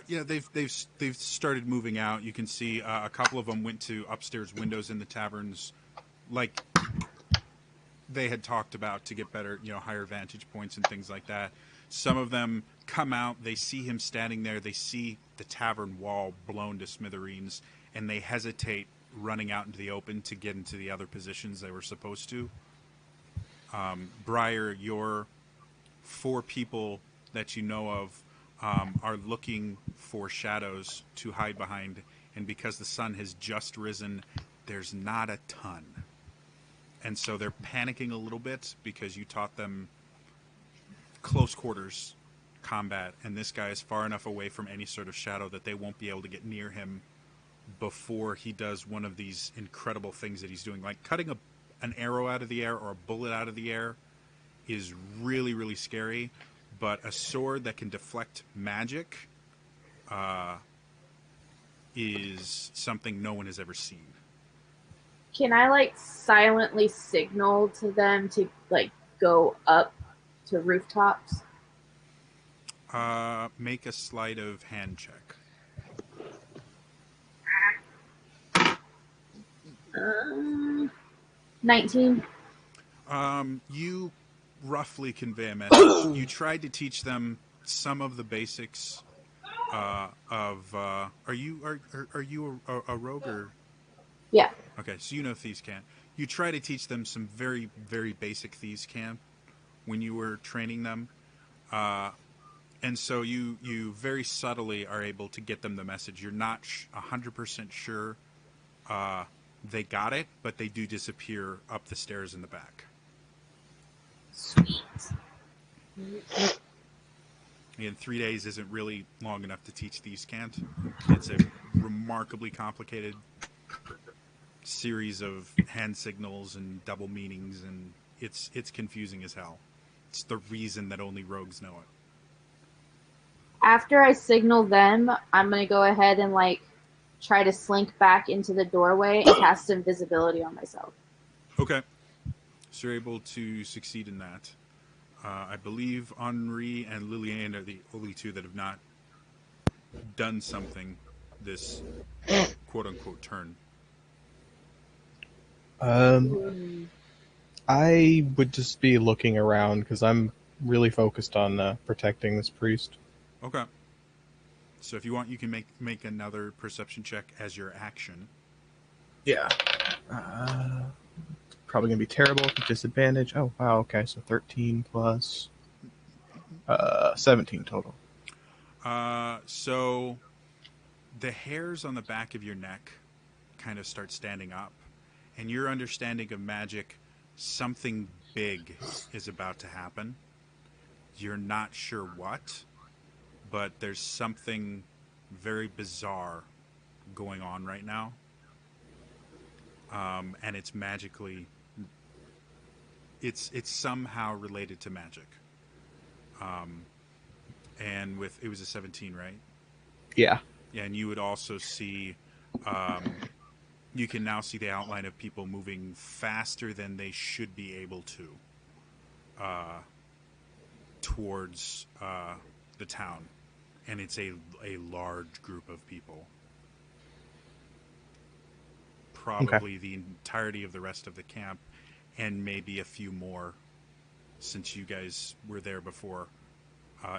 Yeah, they've started moving out. You can see a couple of them went to upstairs windows in the taverns, like they had talked about, to get better, higher vantage points and things like that. Some of them come out. They see him standing there. They see the tavern wall blown to smithereens, and they hesitate, running out into the open to get into the other positions they were supposed to. Briar, your 4 people that you know of are looking for shadows to hide behind, and because the sun has just risen, there's not a ton. And so they're panicking a little bit because you taught them close quarters combat, and this guy is far enough away from any sort of shadow that they won't be able to get near him before he does one of these incredible things that he's doing. Like cutting an arrow out of the air or a bullet out of the air is really, really scary, but a sword that can deflect magic is something no one has ever seen. Can I silently signal to them to go up to rooftops? Make a sleight of hand check. 19. You roughly convey a message. You tried to teach them some of the basics of. Are you a rogue or? Yeah. Okay, so you know thieves' cant. You try to teach them some very, very basic thieves' cant when you were training them, and so you very subtly are able to get them the message. You're not 100% sure they got it, but they do disappear up the stairs in the back. Sweet. Again, 3 days isn't really long enough to teach thieves' cant. It's a remarkably complicated series of hand signals and double meanings, and it's confusing as hell. It's the reason that only rogues know it. After I signal them, I'm going to go ahead and try to slink back into the doorway and cast invisibility on myself. Okay. So you're able to succeed in that. I believe Henri and Lillian are the only 2 that have not done something this quote-unquote turn. I would just be looking around because I'm really focused on protecting this priest. Okay. So if you want, you can make another perception check as your action. Yeah. Probably going to be terrible with disadvantage. Oh, wow, okay, so 13 plus 17 total. So the hairs on the back of your neck kind of start standing up, and your understanding of magic, something big is about to happen. You're not sure what, but there's something very bizarre going on right now. And it's magically, it's somehow related to magic. And it was a 17, right? Yeah. Yeah, and you would also see, you can now see the outline of people moving faster than they should be able to towards the town. And it's a large group of people. Probably the entirety of the rest of the camp, and maybe a few more since you guys were there before.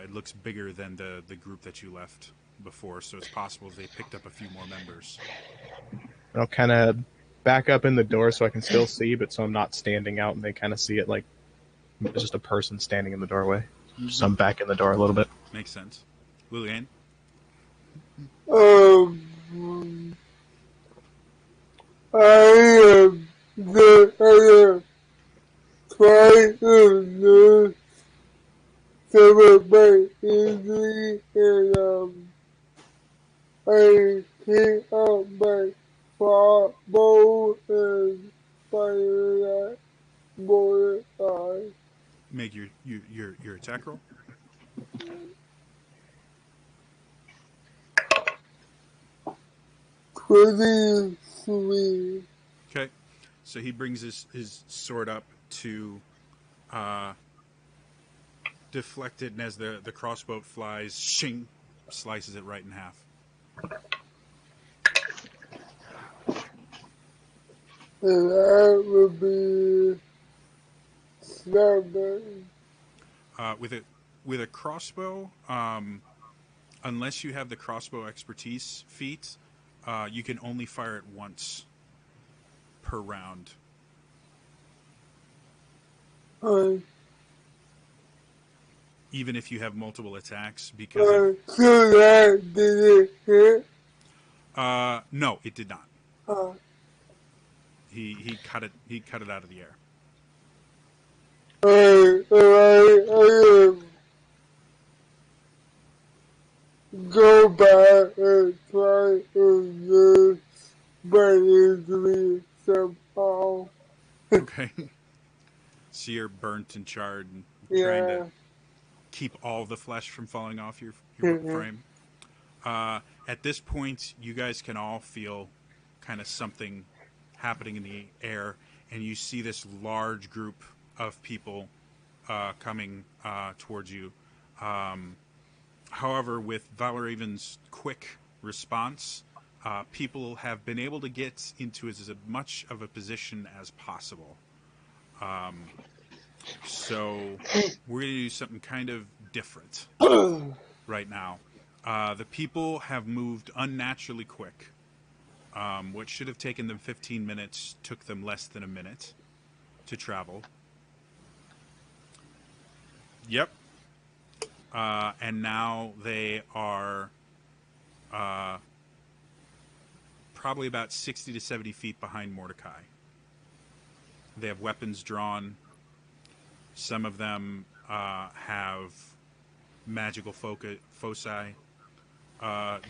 It looks bigger than the group that you left before, so it's possible they picked up a few more members. I'll kind of back up in the door so I can still see, but so I'm not standing out and they kind of see it like just a person standing in the doorway. So I'm back in the door a little bit. Makes sense. Lillian? I am the trying to lose some of my injury and I pick up my bow and fire that bullet eye. Make your attack roll. Pretty sweet. Okay. So he brings his sword up to uh, deflect it, and as the crossbow flies, shing, slices it right in half. And that would be 7. With a crossbow, unless you have the crossbow expertise feat, you can only fire it once per round. Even if you have multiple attacks, because So that did it hit? no, it did not. Uh, He cut it out of the air. I go back and try and use my injury somehow. Okay. So you're burnt and charred and trying to Yeah. keep all the flesh from falling off your Mhm. frame. At this point, you guys can all feel kind of something happening in the air, and you see this large group of people coming towards you. However, with Valraven's quick response, people have been able to get into as much of a position as possible. So we're going to do something kind of different right now. The people have moved unnaturally quick. What should have taken them 15 minutes took them less than a minute to travel. Yep. And now they are probably about 60 to 70 feet behind Mordecai. They have weapons drawn. Some of them have magical foci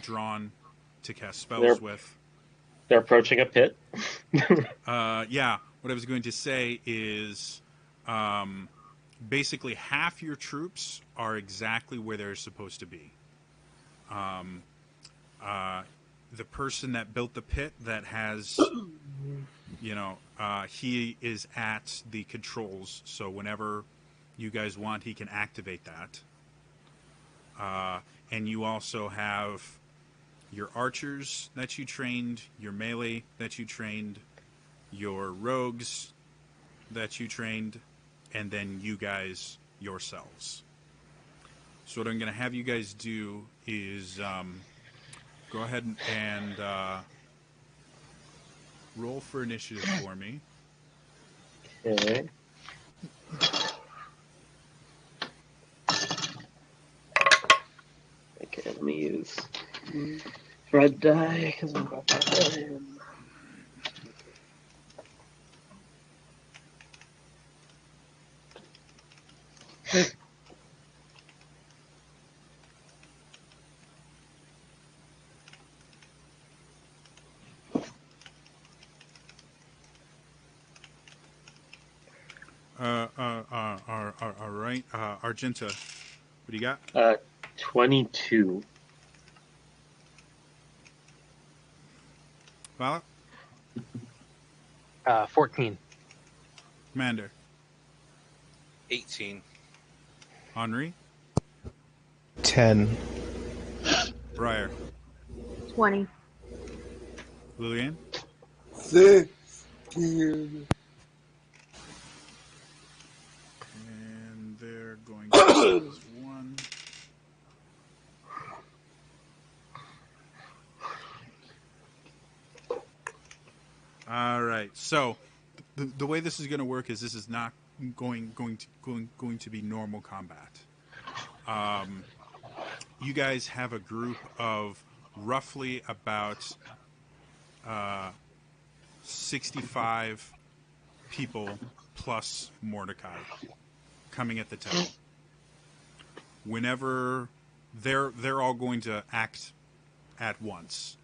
drawn to cast spells with. They're approaching a pit. Yeah, what I was going to say is basically half your troops are exactly where they're supposed to be. The person that built the pit that has, he is at the controls, so whenever you guys want, he can activate that. And you also have your archers that you trained, your melee that you trained, your rogues that you trained, and then you guys yourselves. So what I'm going to have you guys do is go ahead and roll for initiative for me. Okay. Okay, let me use red die because I'm about to him. All right. Argenta, what do you got? 22. Vala? 14. Commander? 18. Henri? 10. Briar? 20. Lillian? 16. And they're going to use 1. All right. So the way this is going to work is this is not going to be normal combat. You guys have a group of roughly about 65 people plus Mordecai coming at the town. Whenever they're all going to act at once.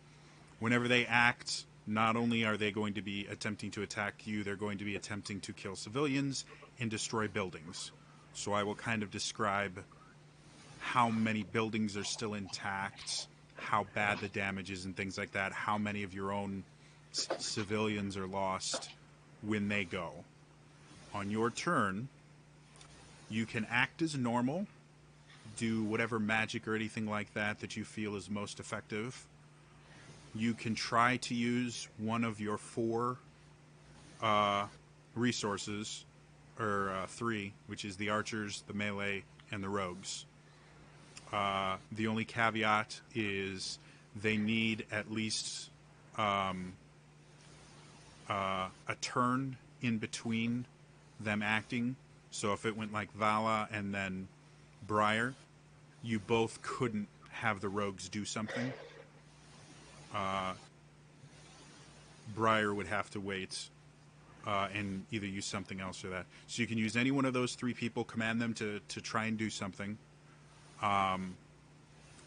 Whenever they act, not only are they going to be attempting to attack you, they're going to be attempting to kill civilians and destroy buildings. So I will kind of describe how many buildings are still intact, how bad the damage is and things like that, how many of your own civilians are lost when they go. On your turn, you can act as normal, do whatever magic or anything like that that you feel is most effective. You can try to use one of your 4 resources, or 3, which is the archers, the melee, and the rogues. The only caveat is they need at least a turn in between them acting. So if it went like Vala and then Briar, you both couldn't have the rogues do something. Briar would have to wait and either use something else or that. So you can use any one of those 3 people, command them to try and do something.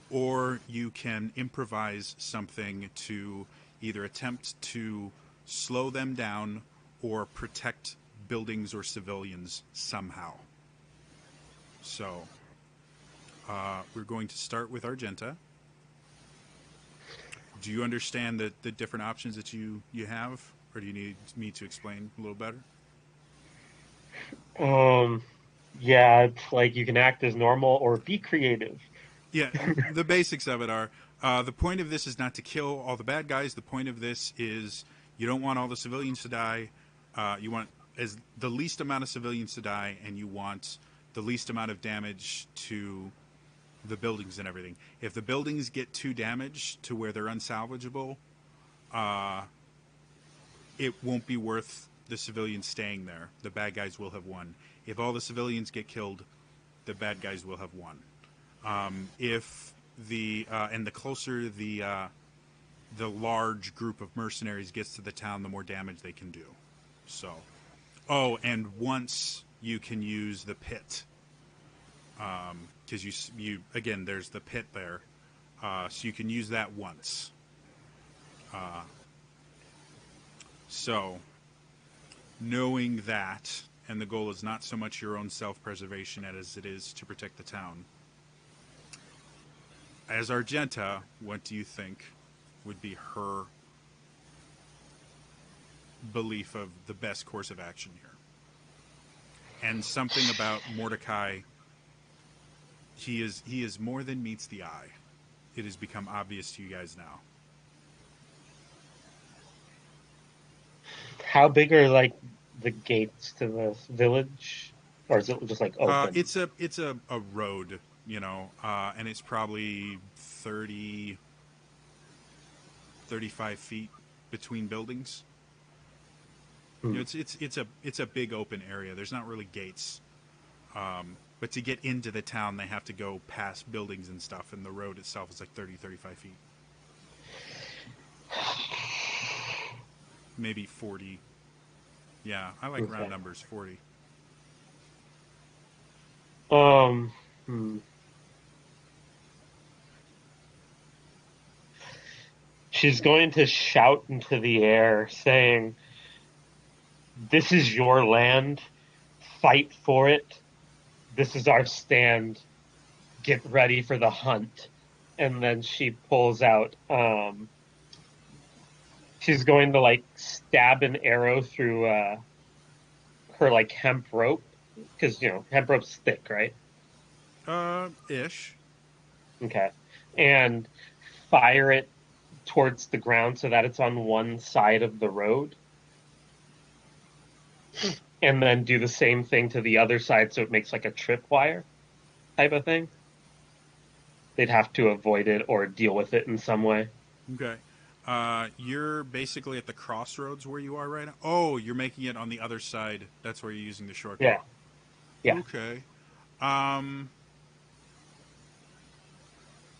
Or you can improvise something to either attempt to slow them down or protect buildings or civilians somehow. So we're going to start with Argenta. Do you understand the different options that you have, or do you need me to explain a little better? Yeah, it's like you can act as normal or be creative. Yeah, the basics of it are, the point of this is not to kill all the bad guys. The point of this is you don't want all the civilians to die. You want as the least amount of civilians to die, and you want the least amount of damage to the buildings and everything. If the buildings get too damaged to where they're unsalvageable, it won't be worth the civilians staying there. The bad guys will have won. If all the civilians get killed, the bad guys will have won. If the and the closer the large group of mercenaries gets to the town, the more damage they can do. So, and once you can use the pit, because you again, there's the pit there, so you can use that once. So, knowing that, and the goal is not so much your own self-preservation as it is to protect the town. As Argenta, what do you think would be her belief of the best course of action here? And something about Mordecai, he is more than meets the eye. It has become obvious to you guys now. How big are like the gates to the village, or is it just like open? It's a road, and it's probably 30, 35 feet between buildings. It's a big open area. There's not really gates, but to get into the town, they have to go past buildings and stuff, and the road itself is like 30, 35 feet. Maybe 40. Yeah, I like round numbers, 40. She's going to shout into the air, saying, "This is your land. Fight for it. This is our stand. Get ready for the hunt." And then she pulls out, she's going to like stab an arrow through her like hemp rope, because hemp rope's thick, right? Ish. Okay, and fire it towards the ground so that it's on one side of the road, and then do the same thing to the other side so it makes like a tripwire type of thing. They'd have to avoid it or deal with it in some way. Okay. You're basically at the crossroads where you are right now. Oh, you're making it on the other side. That's where you're using the shortcut. Yeah. Okay.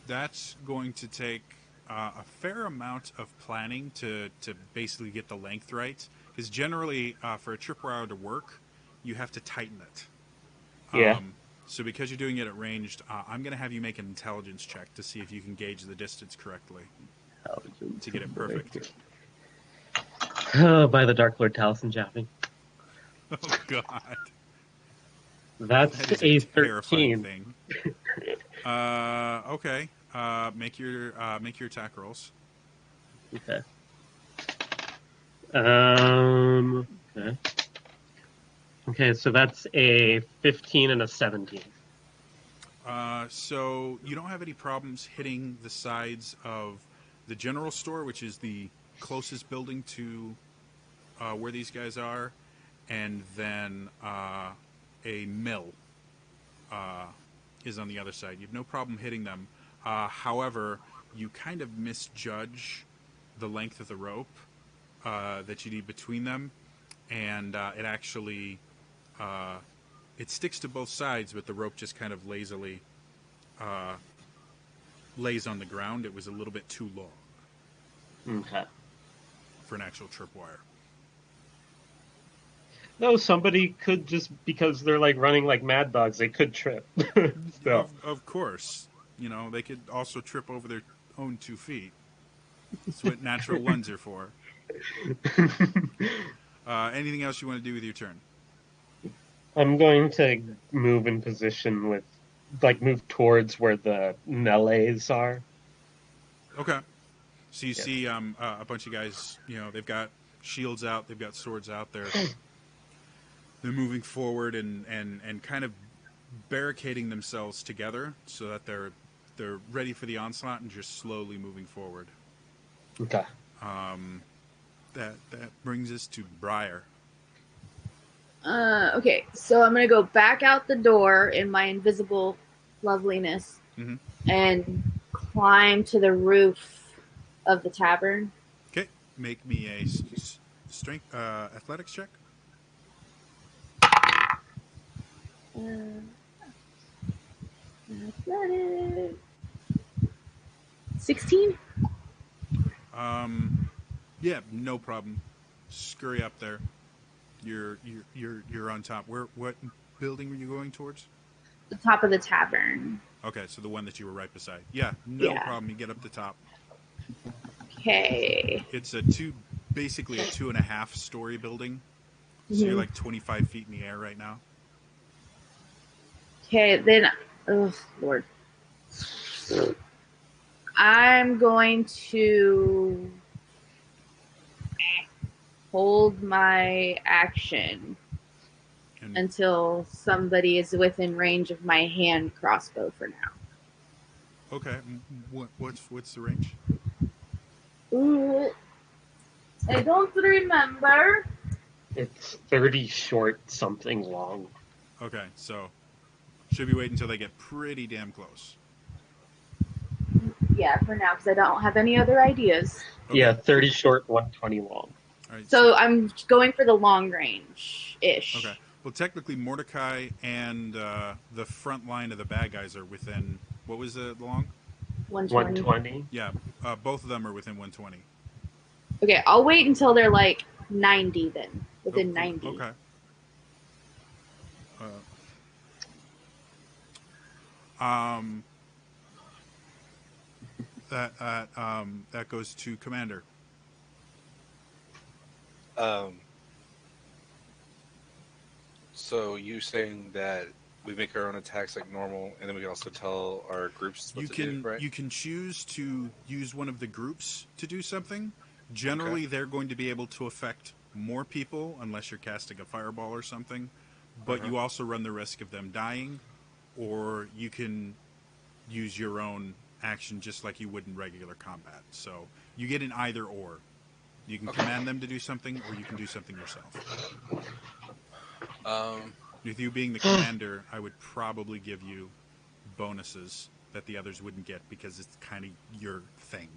That's going to take a fair amount of planning to basically get the length right. Because generally, for a tripwire to work, you have to tighten it. Yeah. So because you're doing it at ranged, I'm going to have you make an intelligence check to see if you can gauge the distance correctly to get it perfect. Oh, by the Dark Lord Taliesin Japping. Oh God, That's that is a a terrifying 13. thing. Okay. Make your attack rolls. Okay. Okay. Okay, so that's a 15 and a 17. So you don't have any problems hitting the sides of the general store, which is the closest building to where these guys are, and then a mill is on the other side. You have no problem hitting them. However, you kind of misjudge the length of the rope that you need between them, and it actually it sticks to both sides, but the rope just kind of lazily lays on the ground. It was a little bit too long Okay. for an actual tripwire. No, somebody could just, because they're like running like mad dogs, they could trip. So, Of course, they could also trip over their own 2 feet. That's what natural ones are for. Anything else you want to do with your turn? I'm going to move in position with, like, move towards where the melees are. Okay. So you see a bunch of guys, they've got shields out, they've got swords out there. They're moving forward and kind of barricading themselves together so that they're ready for the onslaught and just slowly moving forward. Okay. That brings us to Briar. Okay, so I'm gonna go back out the door in my invisible loveliness and climb to the roof of the tavern. Okay, make me a strength athletics check. Athletics. 16? Yeah, no problem. Scurry up there. You're on top. What building were you going towards? The top of the tavern. Okay, so the one that you were right beside. Yeah, no Yeah. problem. You get up the top. Okay. It's basically a 2.5 story building. So you're like 25 feet in the air right now. Okay, then, oh Lord, I'm going to hold my action And until somebody is within range of my hand crossbow for now. okay, what's the range? Ooh, I don't remember. It's 30 short, something long. Okay, so should be waiting until they get pretty damn close. Yeah, for now, because I don't have any other ideas. Okay. Yeah, 30 short, 120 long. All right, So I'm going for the long range-ish. okay. Well, technically, Mordecai and the front line of the bad guys are within. What was the long? 120. 120? Yeah, both of them are within 120. Okay, I'll wait until they're like 90 then. Within 90. Okay. That goes to Commander. So you saying that we make our own attacks like normal, and then we can also tell our groups what to do, right? You can choose to use one of the groups to do something. Generally, they're going to be able to affect more people unless you're casting a fireball or something. But you also run the risk of them dying, or you can use your own action just like you would in regular combat. So you get an either or. You can command them to do something, or you can do something yourself. With you being the commander, I would probably give you bonuses that the others wouldn't get because it's kind of your thing.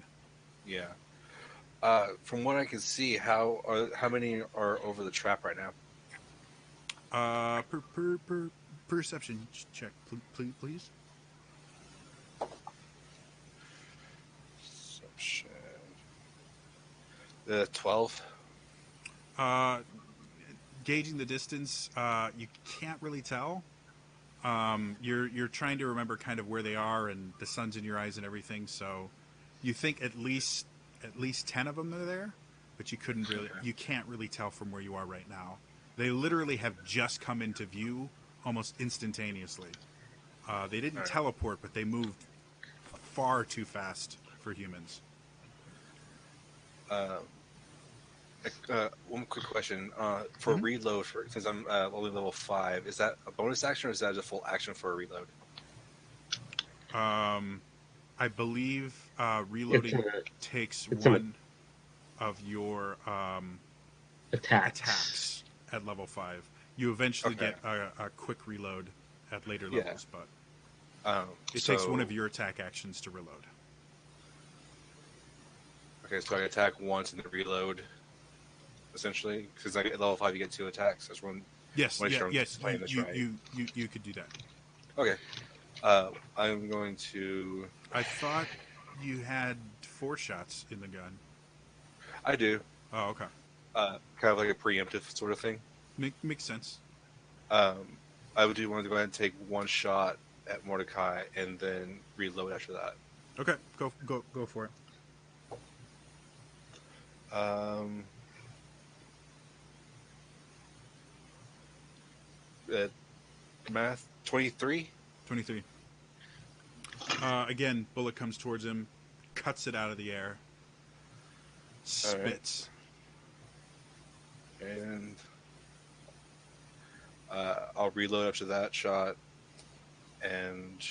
Yeah. From what I can see, how many are over the trap right now? Perception check, please. 12. Gauging the distance, you can't really tell. You're trying to remember kind of where they are, and the sun's in your eyes and everything. So, you think at least 10 of them are there, but you can't really tell from where you are right now. They literally have just come into view almost instantaneously. They didn't teleport, but they moved far too fast for humans. One quick question. For reload, since I'm only level 5, is that a bonus action or is that a full action for a reload? I believe reloading takes one of your attacks at level 5. You eventually get a quick reload at later levels, but it takes one of your attack actions to reload. Okay, so I attack once and then reload, essentially, because at level 5 you get 2 attacks. That's one. Yes, sure yes, playing this right. You could do that. Okay, I'm going to. I thought you had 4 shots in the gun. I do. Oh, okay. Kind of like a preemptive sort of thing. Makes sense. I would want to go ahead and take 1 shot at Mordecai and then reload after that. Okay, go for it. Math 23. 23. Again, bullet comes towards him, cuts it out of the air, spits. Right. And I'll reload after that shot. And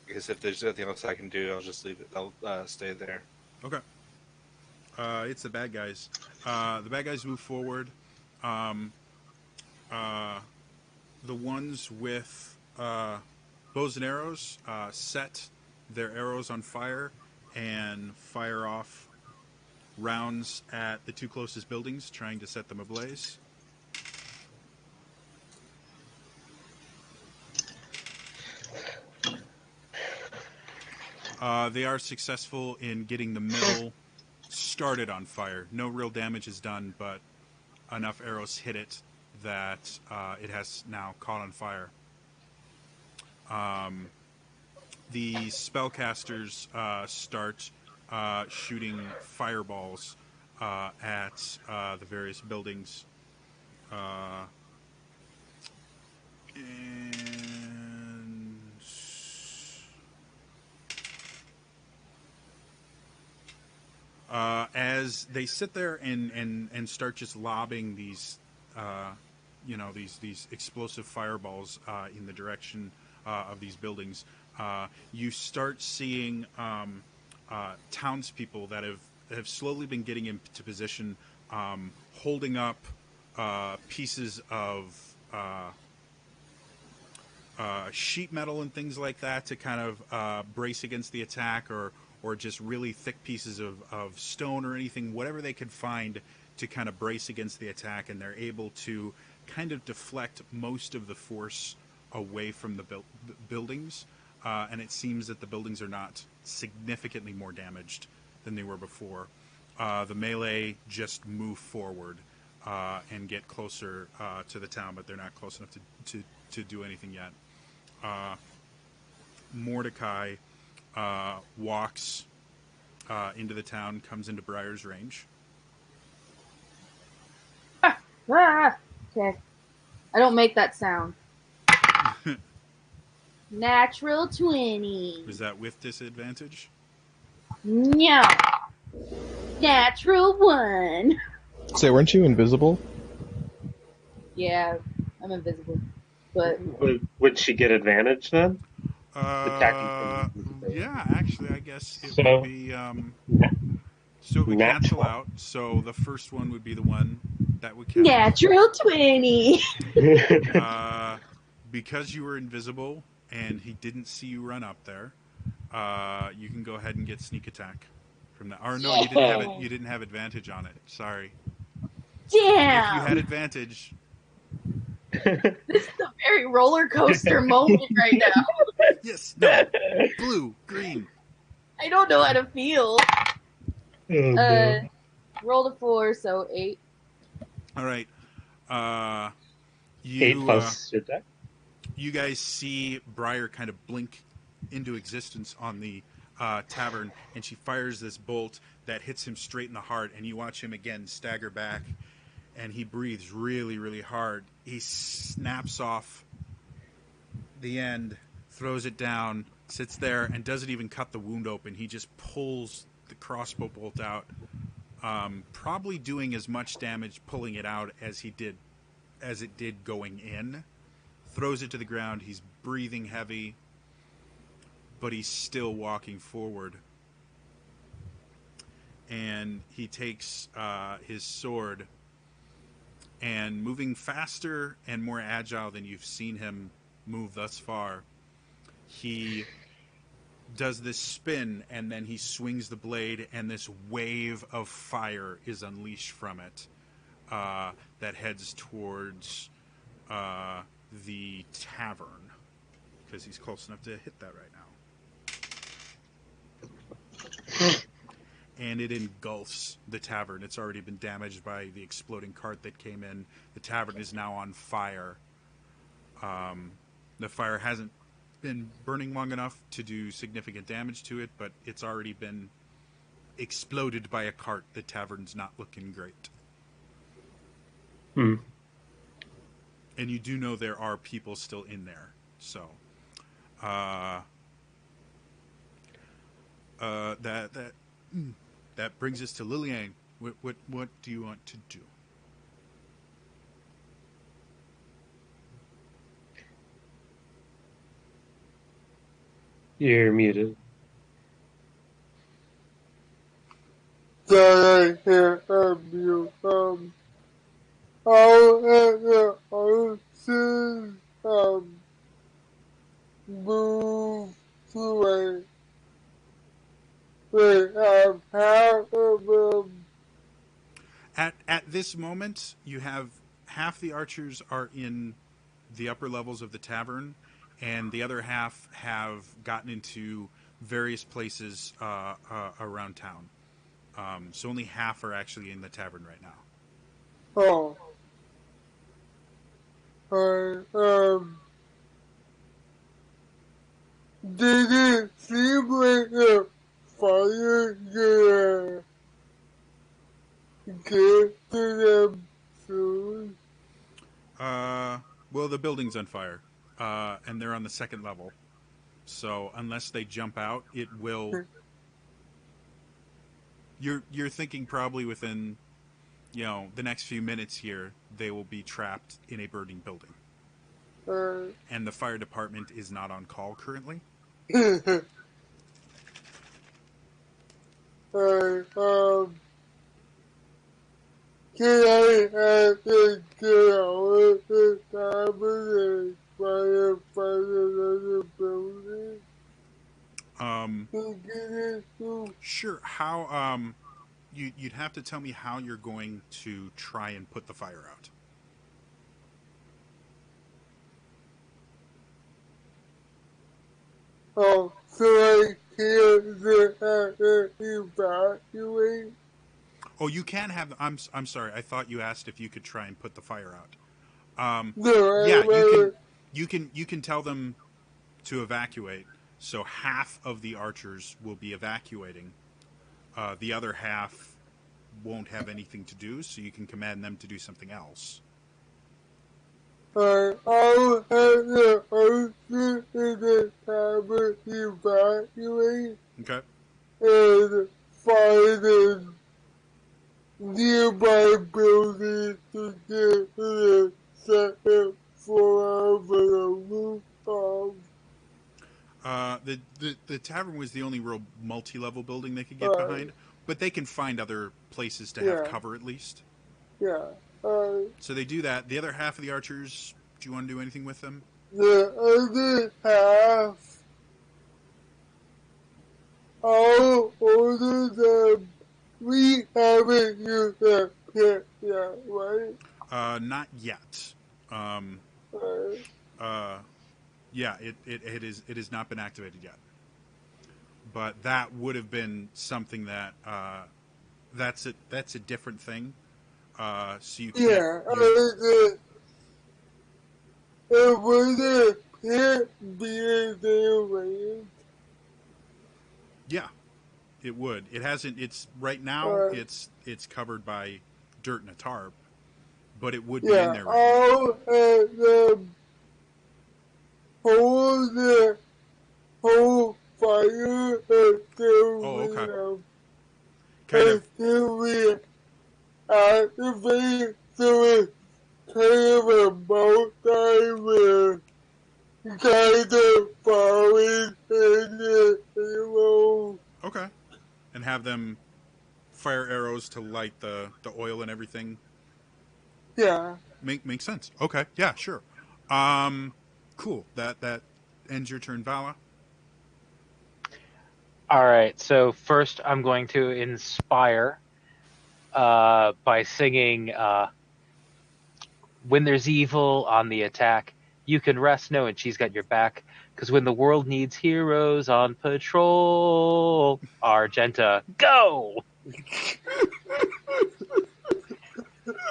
I guess if there's nothing else I can do, I'll just leave it. I'll stay there. Okay. It's the bad guys. The bad guys move forward. The ones with bows and arrows set their arrows on fire and fire off rounds at the 2 closest buildings, trying to set them ablaze. They are successful in getting the middle started on fire. No real damage is done, but enough arrows hit it that it has now caught on fire. The spellcasters start shooting fireballs at the various buildings. As they sit there and start just lobbing these, these explosive fireballs in the direction of these buildings, you start seeing townspeople that have slowly been getting into position, holding up pieces of sheet metal and things like that to kind of brace against the attack, or just really thick pieces of stone or anything, whatever they could find to kind of brace against the attack, and they're able to kind of deflect most of the force away from the buildings, and it seems that the buildings are not significantly more damaged than they were before. The melee just move forward and get closer to the town, but they're not close enough to do anything yet. Mordecai walks into the town, comes into Briar's range. Okay. I don't make that sound. Natural 20. Is that with disadvantage? No. Natural 1. Say, weren't you invisible? Yeah, I'm invisible. But Would she get advantage then? Yeah, actually, I guess it would be. So it would cancel out. So the first one would be the one that would count. Natural 20. Because you were invisible and he didn't see you run up there, you can go ahead and get sneak attack from that. Or no, you didn't have advantage on it. Sorry. Damn. If you had advantage. This is a very roller coaster moment right now. Yes. No. Blue. Green. I don't know how to feel. Oh, no. Rolled a 4, so 8. All right. 8 You plus your deck. you guys see Briar kind of blink into existence on the tavern, and she fires this bolt that hits him straight in the heart, and you watch him again stagger back, and he breathes really, really hard. He snaps off the end, throws it down, sits there, and doesn't even cut the wound open. He just pulls the crossbow bolt out, probably doing as much damage pulling it out as it did going in. Throws it to the ground. He's breathing heavy, but he's still walking forward. And he takes his sword, and moving faster and more agile than you've seen him move thus far, he does this spin, and then he swings the blade, and this wave of fire is unleashed from it that heads towards the tavern, because he's close enough to hit that right now. And it engulfs the tavern. It's already been damaged by the exploding cart that came in. The tavern is now on fire. The fire hasn't been burning long enough to do significant damage to it, but it's already been exploded by a cart. The tavern's not looking great. Hmm. And you do know there are people still in there. So, that brings us to Liliane. What do you want to do? You're muted. That I hear of you. I'll have the ocean, move to a, half of them. At this moment, you have half the archers are in the upper levels of the tavern, and the other half have gotten into various places around town. So only half are actually in the tavern right now. Oh. Did it seem like the fire gonna get to them soon? Well, the building's on fire, and they're on the second level. So unless they jump out, it will. You're thinking probably within, the next few minutes here, they will be trapped in a burning building. And the fire department is not on call currently. Can I have to get out of the tavern and find another building? To get into? Sure. How? You'd have to tell me how you're going to try and put the fire out. Oh, so I can't evacuate? Oh, you can have. I'm sorry. I thought you asked if you could try and put the fire out. No, Yeah, you can tell them to evacuate. So half of the archers will be evacuating. The other half won't have anything to do, so you can command them to do something else. I'll have the ocean in the tavern evacuate Okay. and find a nearby building to get to the second floor of the rooftop. The tavern was the only real multi-level building they could get behind, but they can find other places to have cover at least. Yeah. So they do that. The other half of the archers, do you want to do anything with them? The other half, I'll order them. We haven't used the pit yet, right? Not yet. Yeah, it has not been activated yet. But that would have been something that that's a different thing. So you can't. Yeah, it was a pit being there, right? Yeah, it would. It hasn't. It's right now. Uh, It's covered by dirt and a tarp, but it would be in yeah, their range. all at the whole fire Oh, okay. Kind of. until we activate, so it's kind of a multi where kind of falling in the hero. Okay. And have them fire arrows to light the oil and everything. Yeah. Makes sense. Okay. Yeah. Sure. Cool. That ends your turn, Vala. All right. So first, I'm going to inspire by singing "When There's Evil on the Attack, You Can Rest Knowing She's Got Your Back. Because when the world needs heroes on patrol, Argenta, go!"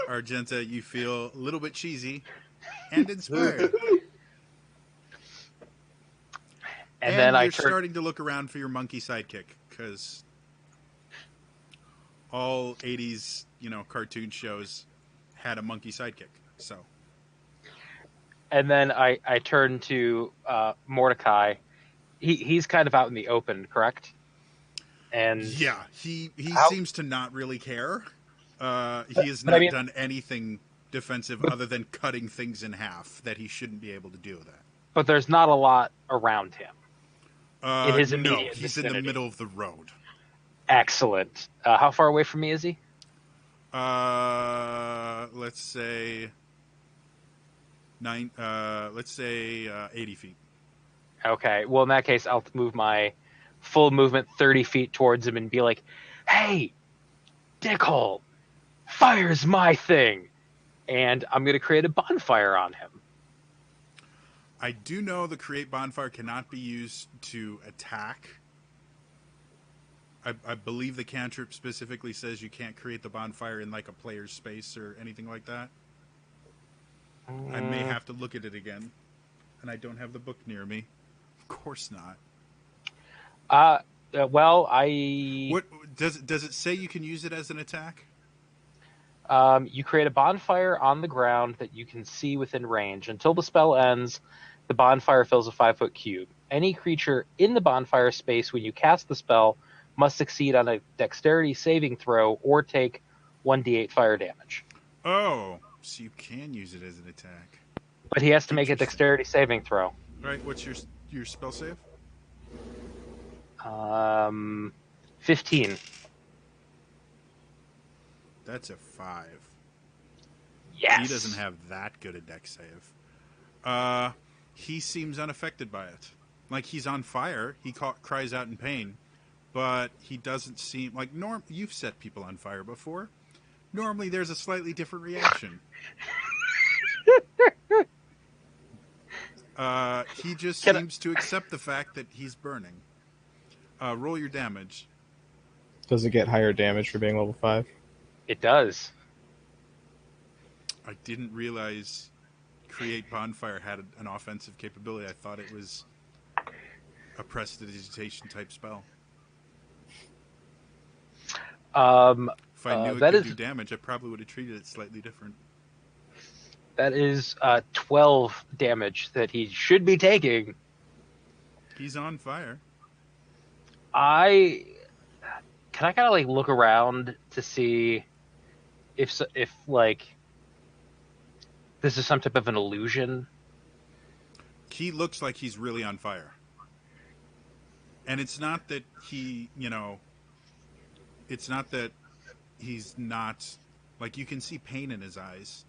Argenta, you feel a little bit cheesy and inspired. And then you're I turn. starting to look around for your monkey sidekick because all 80s, cartoon shows had a monkey sidekick. So, And then I turn to Mordecai. He's kind of out in the open, correct? And yeah, he How- seems to not really care. He has but not I mean- done anything defensive other than cutting things in half that he shouldn't be able to do that. but there's not a lot around him. In his No, immediate he's in vicinity. the middle of the road. Excellent. How far away from me is he? Let's say 80 feet. Okay. Well, in that case, I'll move my full movement 30 feet towards him and be like, "Hey, dickhole, fire's my thing," and I'm going to create a bonfire on him. I do know the create bonfire cannot be used to attack. I believe the cantrip specifically says you can't create the bonfire in like a player's space or anything like that. I may have to look at it again, and I don't have the book near me. Of course not. Well, I What does it say? You can use it as an attack? You create a bonfire on the ground that you can see within range. Until the spell ends, the bonfire fills a 5-foot cube. Any creature in the bonfire space when you cast the spell must succeed on a dexterity saving throw or take 1d8 fire damage. Oh, so you can use it as an attack. But he has to make a dexterity saving throw. All right, what's your spell save? 15. That's a 5. Yes. He doesn't have that good a dex save. He seems unaffected by it. Like he's on fire. He cries out in pain, but he doesn't seem like You've set people on fire before. Normally, there's a slightly different reaction. He just seems to accept the fact that he's burning. Roll your damage. Does it get higher damage for being level 5? It does. I didn't realize Create Bonfire had an offensive capability. I thought it was a prestidigitation type spell. If I knew it could do damage, I probably would have treated it slightly different. That is 12 damage that he should be taking. He's on fire. Can I kind of like look around to see if like this is some type of an illusion? He looks like he's really on fire. And it's not that it's not that he's not, like, you can see pain in his eyes.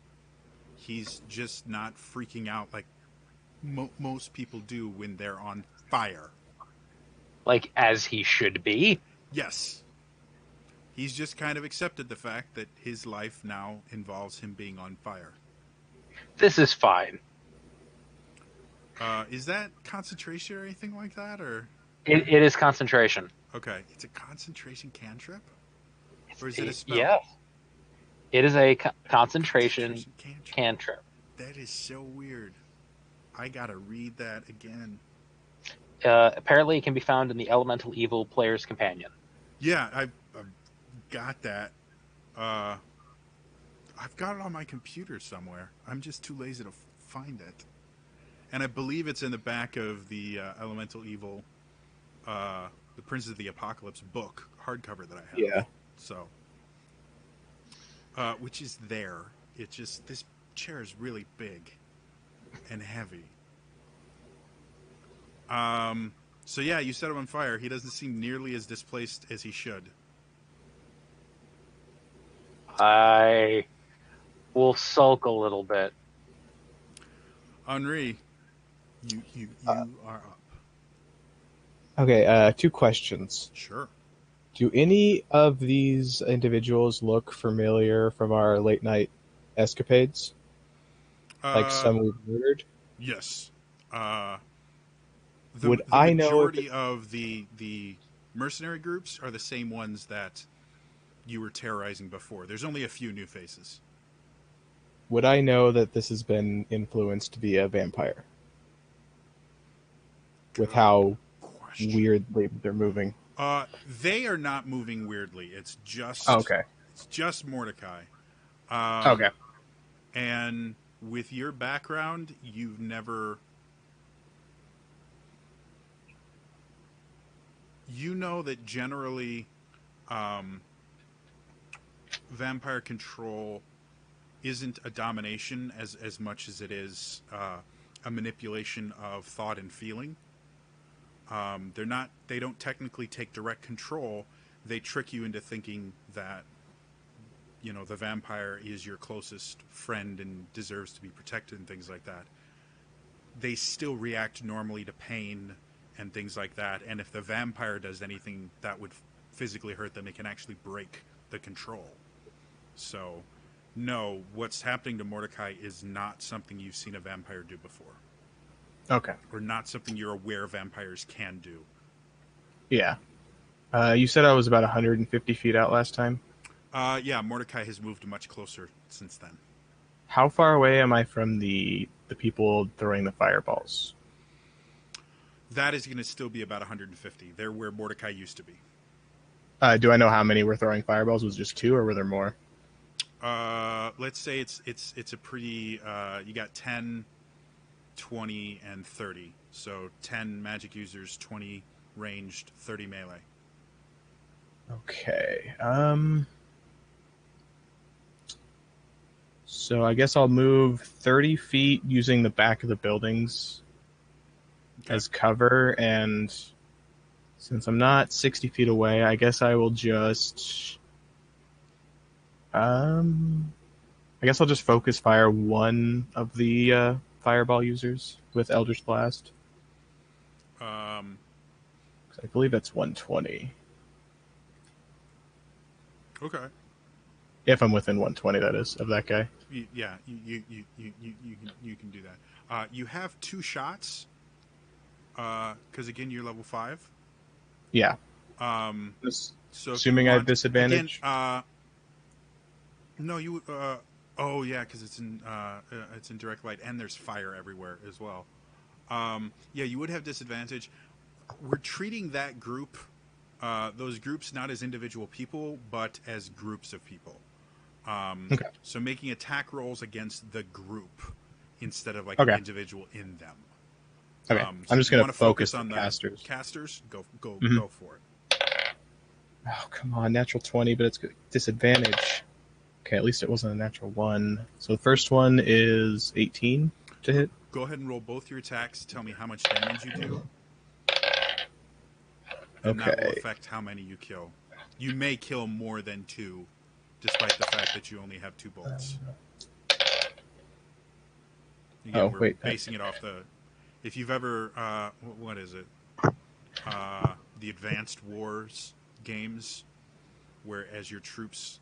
He's just not freaking out like most people do when they're on fire. Like, as he should be? Yes. He's just kind of accepted the fact that his life now involves him being on fire. This is fine. Is that concentration or anything like that, or? It is concentration. Okay, it's a concentration cantrip? Or is it a spell? Yes. It is a concentration Cantrip. cantrip. That is so weird. I gotta read that again. Apparently, it can be found in the Elemental Evil Player's Companion. Yeah, I've got that. I've got it on my computer somewhere. I'm just too lazy to find it. And I believe it's in the back of the Elemental Evil, the Princes of the Apocalypse book hardcover that I have. Yeah. So, which is there. It just, this chair is really big and heavy. So yeah, you set him on fire. He doesn't seem nearly as displaced as he should. I will sulk a little bit. Henri, you are up. Okay, 2 questions. Sure. Do any of these individuals look familiar from our late night escapades? Like some we've murdered? Yes. Would The I know if majority of the mercenary groups are the same ones that you were terrorizing before. There's only a few new faces. Would I know that this has been influenced via vampire? With how weirdly they're moving. They are not moving weirdly. It's just okay. It's just Mordecai. Okay. And with your background, you've never. You know that generally, vampire control isn't a domination as much as it is a manipulation of thought and feeling. They don't technically take direct control. They trick you into thinking that, you know, the vampire is your closest friend and deserves to be protected and things like that. They still react normally to pain and things like that. And if the vampire does anything that would physically hurt them, it can actually break the control. So, no, what's happening to Mordecai is not something you've seen a vampire do before. Okay. Or not something you're aware vampires can do. Yeah. You said I was about 150 feet out last time? Yeah, Mordecai has moved much closer since then. How far away am I from the people throwing the fireballs? That is going to still be about 150. They're where Mordecai used to be. Do I know how many were throwing fireballs? Was it just 2, or were there more? Let's say it's a pretty. You got 10, 20, and 30. So 10 magic users, 20 ranged, 30 melee. Okay. So I guess I'll move 30 feet using the back of the buildings as cover, and since I'm not 60 feet away, I guess I will just... I guess I'll just focus fire one of the fireball users with Eldritch Blast. I believe that's 120. Okay. If I'm within 120, that is, of that guy. Yeah, you can do that. You have 2 shots. Because again, you're level 5. Yeah. So assuming I have disadvantage. Again, no, you. Oh yeah, because it's in direct light, and there's fire everywhere as well. Yeah, you would have disadvantage. We're treating that group, those groups, not as individual people, but as groups of people. Okay. So making attack rolls against the group instead of like Okay. an individual in them. Okay. So I'm just going to focus on the casters. Casters, go for it. Oh, come on. Natural 20, but it's good. Disadvantage. Okay, at least it wasn't a natural 1. So the first one is 18 to hit. Go ahead and roll both your attacks. Tell me how much damage you do. And that will affect how many you kill. You may kill more than 2, despite the fact that you only have 2 bolts. Again, we're basing it off the... If you've ever... what is it? The Advanced Wars games, where as your troops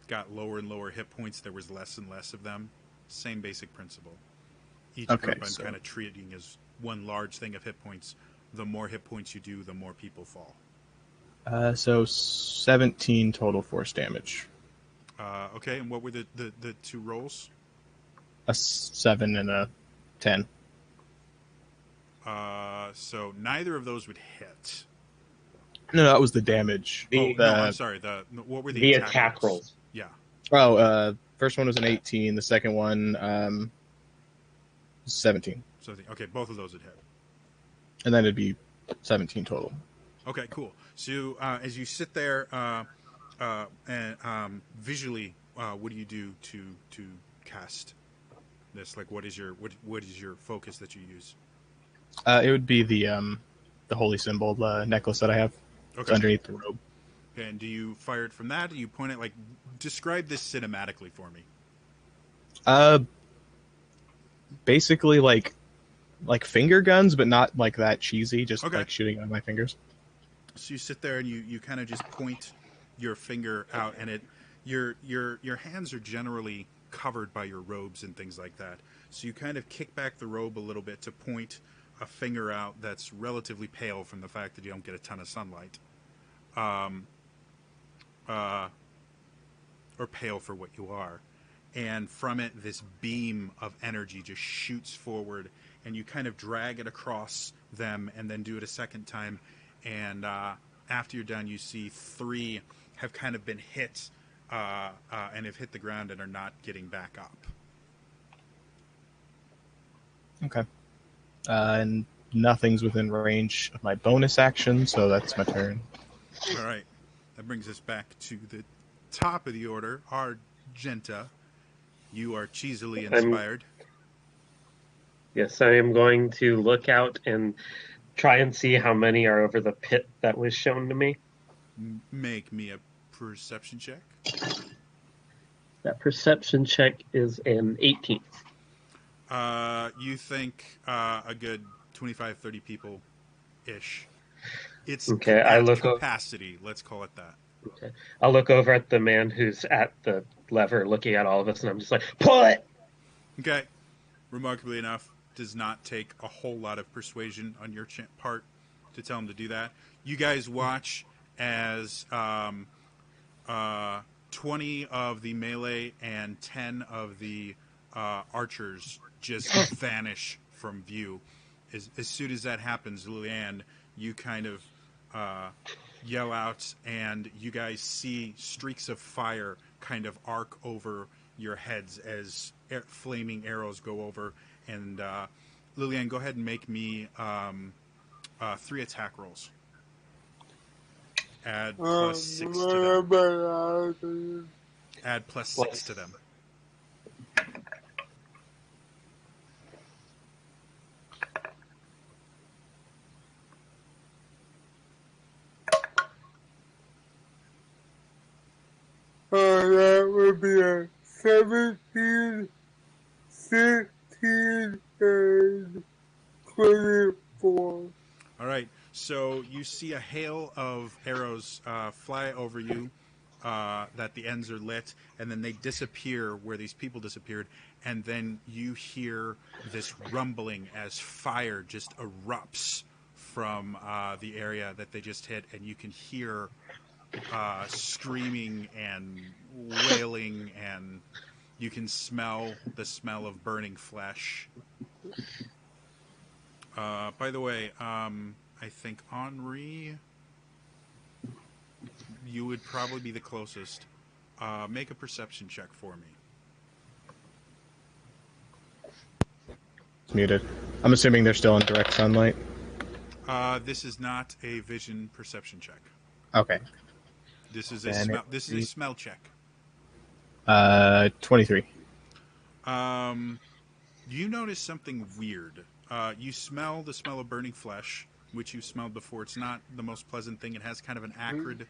got lower and lower hit points, there was less and less of them. Same basic principle. Each group I'm kind of treating as one large thing of hit points. The more hit points you do, the more people fall. So 17 total force damage. Okay, and what were the two rolls? A 7 and a 10. So neither of those would hit. No, that was the damage. Oh, The no, I'm sorry. What were the the attack rolls. Yeah. First one was an 18. The second one, 17. So okay, both of those would hit. And then it'd be 17 total. Okay, cool. So as you sit there and visually, what do you do to cast this? Like, what is your focus that you use? It would be the holy symbol necklace that I have. Okay. It's underneath the robe. Okay, and do you fire it from that? Do you point it like? Describe this cinematically for me. Basically like finger guns, but not like that cheesy. Just Okay. like shooting on my fingers. So you sit there and you kind of just point your finger out, and your hands are generally covered by your robes and things like that. So you kind of kick back the robe a little bit to point a finger out that's relatively pale from the fact that you don't get a ton of sunlight, or pale for what you are. And from it, this beam of energy just shoots forward, and you kind of drag it across them, and then do it a second time. And after you're done, you see 3 have kind of been hit and have hit the ground and are not getting back up. Okay. And nothing's within range of my bonus action, so that's my turn. All right. That brings us back to the top of the order. Argenta, you are cheesily inspired. Yes, I am going to look out and try and see how many are over the pit that was shown to me. Make me a perception check. That perception check is an 18. You think a good 25, 30 people-ish. It's Okay, at I look capacity, let's call it that. Okay. I'll look over at the man who's at the lever looking at all of us, and I'm just like, pull it! Okay. Remarkably enough, does not take a whole lot of persuasion on your part to tell him to do that. You guys watch as 20 of the melee and 10 of the archers just vanish from view. As soon as that happens, Lilianne, you kind of yell out, and you guys see streaks of fire kind of arc over your heads as flaming arrows go over. And Lilianne, go ahead and make me 3 attack rolls. Add plus 6 to them. Add plus 6 to them. That would be a 17, 16, and 24. All right. So you see a hail of arrows fly over you, that the ends are lit, and then they disappear where these people disappeared, and then you hear this rumbling as fire just erupts from the area that they just hit, and you can hear screaming and wailing, and you can smell the smell of burning flesh. By the way, I think Henri, you would probably be the closest. Make a perception check for me. It's muted. I'm assuming they're still in direct sunlight. This is not a vision perception check. Okay. This is a smell check. 23. You notice something weird. You smell the smell of burning flesh, which you smelled before. It's not the most pleasant thing. It has kind of an acrid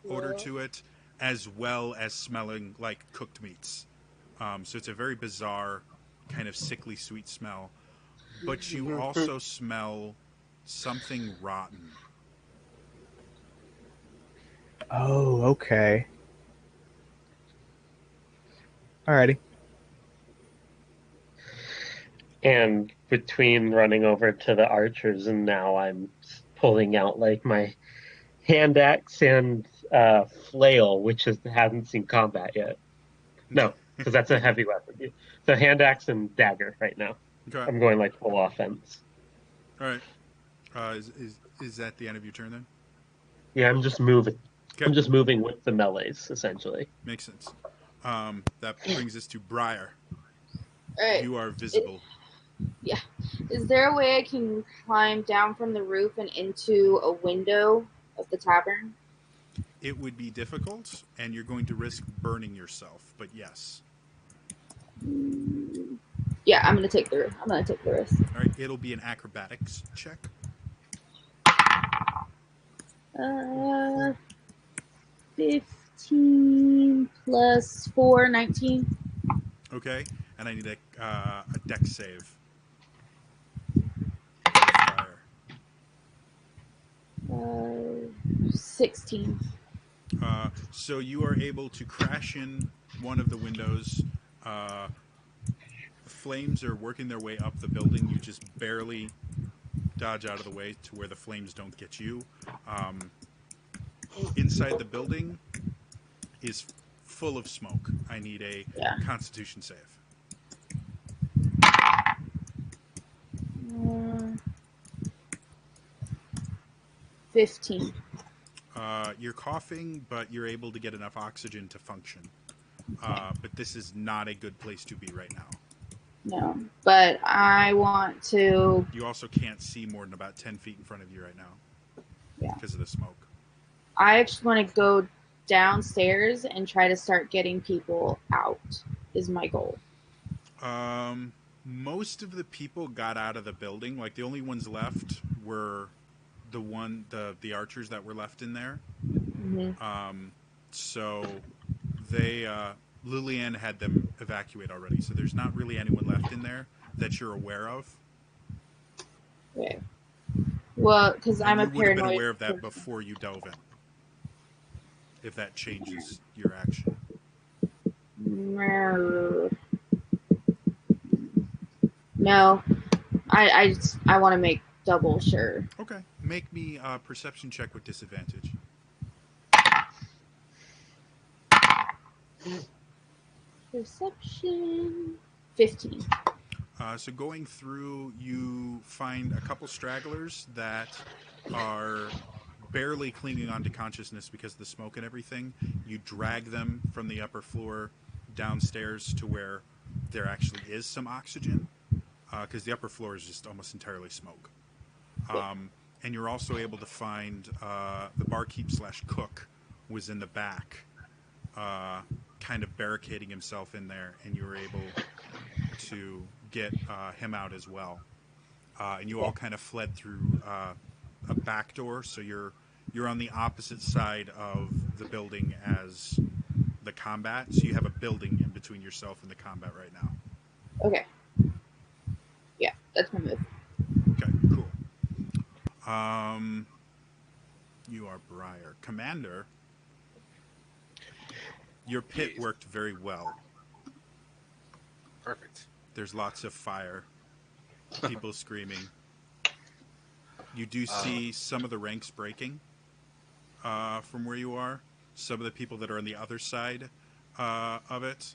odor to it, as well as smelling like cooked meats. So it's a very bizarre, kind of sickly sweet smell. But you also smell something rotten. Oh, okay. Alrighty. And between running over to the archers and now I'm pulling out like my hand axe and flail, which hasn't seen combat yet. No, because that's a heavy weapon. So hand axe and dagger right now. Okay. I'm going like full offense. All right. Is that the end of your turn then? Yeah, I'm just moving. Okay. I'm just moving with the melees, essentially. Makes sense. That brings us to Briar. All right. You are visible. Yeah. Is there a way I can climb down from the roof and into a window of the tavern? It would be difficult, and you're going to risk burning yourself. But yes. Yeah, I'm gonna take the risk. All right. It'll be an acrobatics check. 15 plus 4, 19. Okay. And I need a dex save. Briar. 16. So you are able to crash in one of the windows. Flames are working their way up the building. You just barely dodge out of the way to where the flames don't get you. Inside the building is full of smoke. I need a Constitution save. 15. You're coughing, but you're able to get enough oxygen to function. But this is not a good place to be right now. No, but I want to... You also can't see more than about 10 feet in front of you right now. Yeah. Because of the smoke. I actually want to go downstairs and try to start getting people out, is my goal. Most of the people got out of the building. Like, the only ones left were the archers that were left in there. Mm-hmm. So they... Lillian had them evacuate already, so there's not really anyone left in there that you're aware of. Okay. Well, because I'm a paranoid... You would have been aware of that person. before you dove in. If that changes your action. No. I want to make double sure. Okay. Make me a perception check with disadvantage. Perception 15. So going through, you find a couple stragglers that are barely clinging onto consciousness because of the smoke and everything. You drag them from the upper floor downstairs to where there actually is some oxygen, because the upper floor is just almost entirely smoke. And you're also able to find the barkeep/cook was in the back, kind of barricading himself in there, and you were able to get him out as well. And you all kind of fled through a back door, so you're on the opposite side of the building as the combat, so you have a building in between yourself and the combat right now. Okay. Yeah, that's my move. Okay, cool. You are Briar. Commander, your pit worked very well. Perfect. There's lots of fire, people screaming. You do see some of the ranks breaking from where you are. Some of the people that are on the other side of it.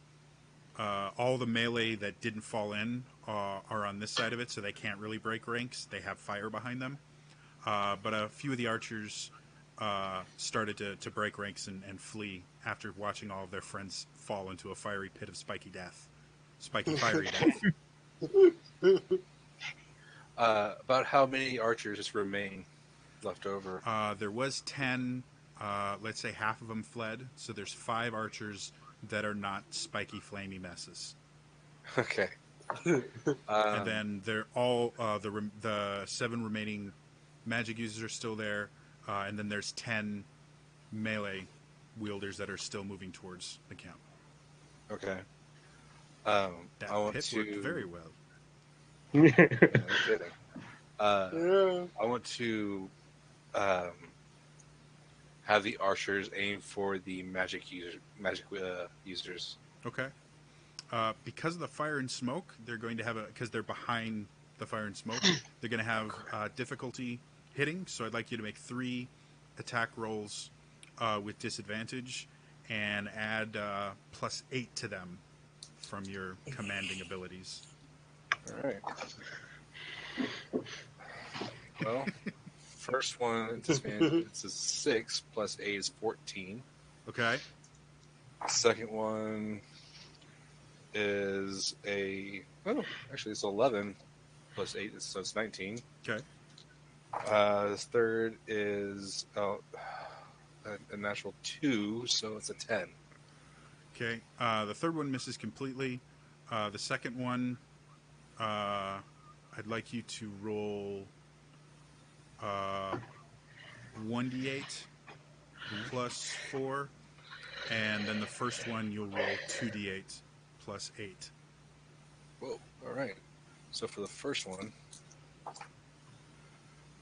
All the melee that didn't fall in are on this side of it, so they can't really break ranks. They have fire behind them. But a few of the archers started to break ranks and flee after watching all of their friends fall into a fiery pit of spiky death. Spiky fiery death. About how many archers remain left over? There was 10. Let's say half of them fled. So there's 5 archers that are not spiky, flamey messes. Okay. And then they're all the 7 remaining magic users are still there, and then there's 10 melee wielders that are still moving towards the camp. Okay. That I want pit to worked very well. No kidding. I want to have the archers aim for the magic users. Okay. Because of the fire and smoke, they're going to have because they're behind the fire and smoke, they're going to have difficulty hitting. So I'd like you to make 3 attack rolls with disadvantage, and add +8 to them from your commanding abilities. All right. Well, first one, it's a 6 + 8 is 14. Okay. Second one is actually it's 11 + 8, so it's 19. Okay. The third is a natural 2, so it's a 10. Okay. The third one misses completely. The second one, I'd like you to roll 1d8 +4, and then the first one you'll roll 2d8 +8. Whoa! All right. So for the first one,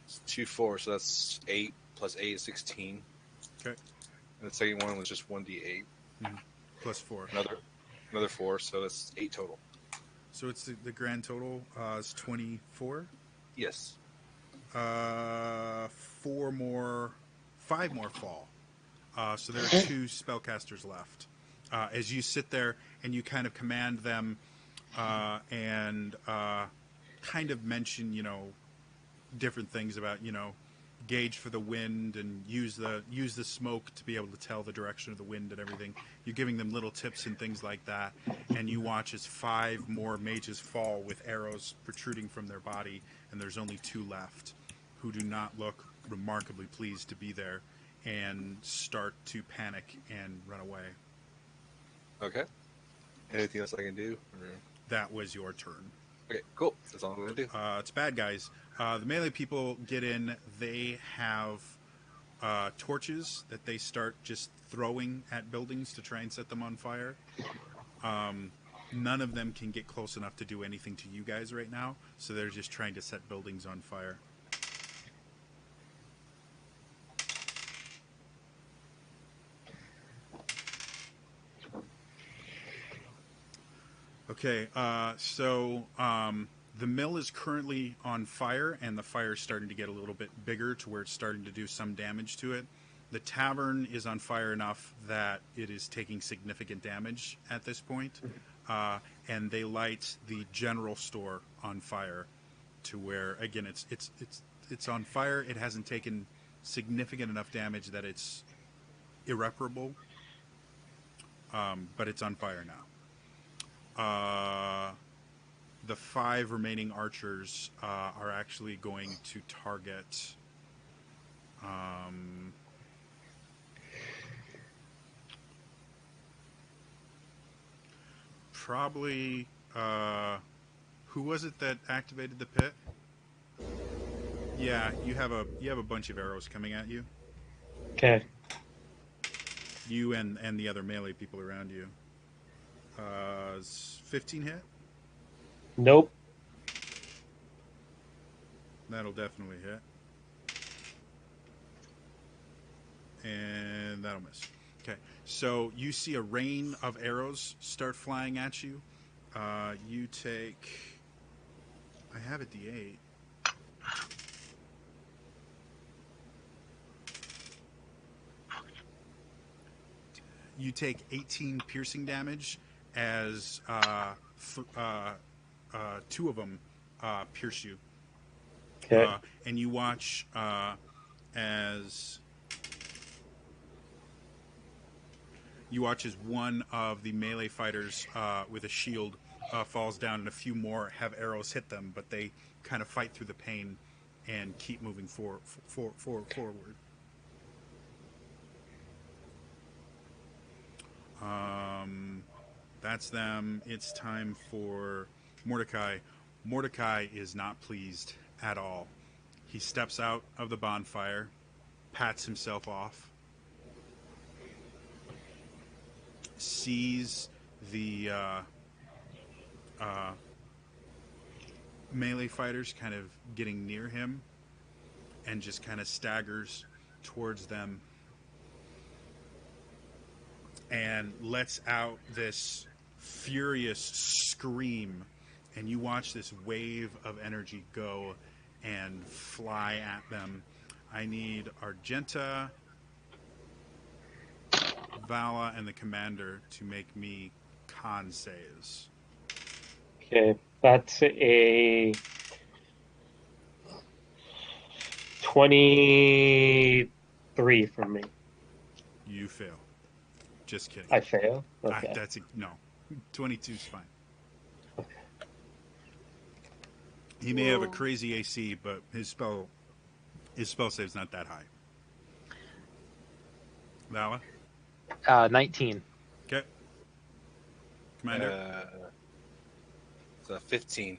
it's 2, 4, so that's 8 + 8 is 16. Okay. And the second one was just 1d8. +4. Another 4, so that's 8 total. So it's the grand total is 24. Yes. 5 more fall. So there are 2 spellcasters left. As you sit there and you kind of command them and kind of mention, different things about, gauge for the wind and use the smoke to be able to tell the direction of the wind and everything. You're giving them little tips and things like that, and you watch as 5 more mages fall with arrows protruding from their body, and there's only 2 left who do not look remarkably pleased to be there and start to panic and run away. Okay. Anything else I can do? Or... That was your turn. Okay, cool. That's all I'm going to do. It's bad guys. The melee people get in. They have torches that they start just throwing at buildings to try and set them on fire. None of them can get close enough to do anything to you guys right now, so they're just trying to set buildings on fire. Okay, so the mill is currently on fire, and the fire is starting to get a little bit bigger to where it's starting to do some damage to it. The tavern is on fire enough that it is taking significant damage at this point, and they light the general store on fire to where, again, it's on fire. It hasn't taken significant enough damage that it's irreparable, but it's on fire now. The 5 remaining archers are actually going to target probably who was it that activated the pit? Yeah, you have a bunch of arrows coming at you. Okay. You and the other melee people around you. Is 15 hit? Nope. That'll definitely hit. And that'll miss. Okay, so you see a rain of arrows start flying at you. You take... I have a D8. You take 18 piercing damage as 2 of them pierce you. Okay. And you watch as one of the melee fighters with a shield falls down, and a few more have arrows hit them, but they kind of fight through the pain and keep moving forward. That's them. It's time for Mordecai. Mordecai is not pleased at all. He steps out of the bonfire, pats himself off, sees the melee fighters kind of getting near him, and just kind of staggers towards them and lets out this furious scream, and you watch this wave of energy go and fly at them. I need Argenta, Vala, and the commander to make me con saves. Okay, that's a 23 from me. You fail. Just kidding. I fail? Okay. No. 22 is fine. He may have a crazy AC, but his spell save's not that high. Vala? 19. Okay. Commander? It's a 15.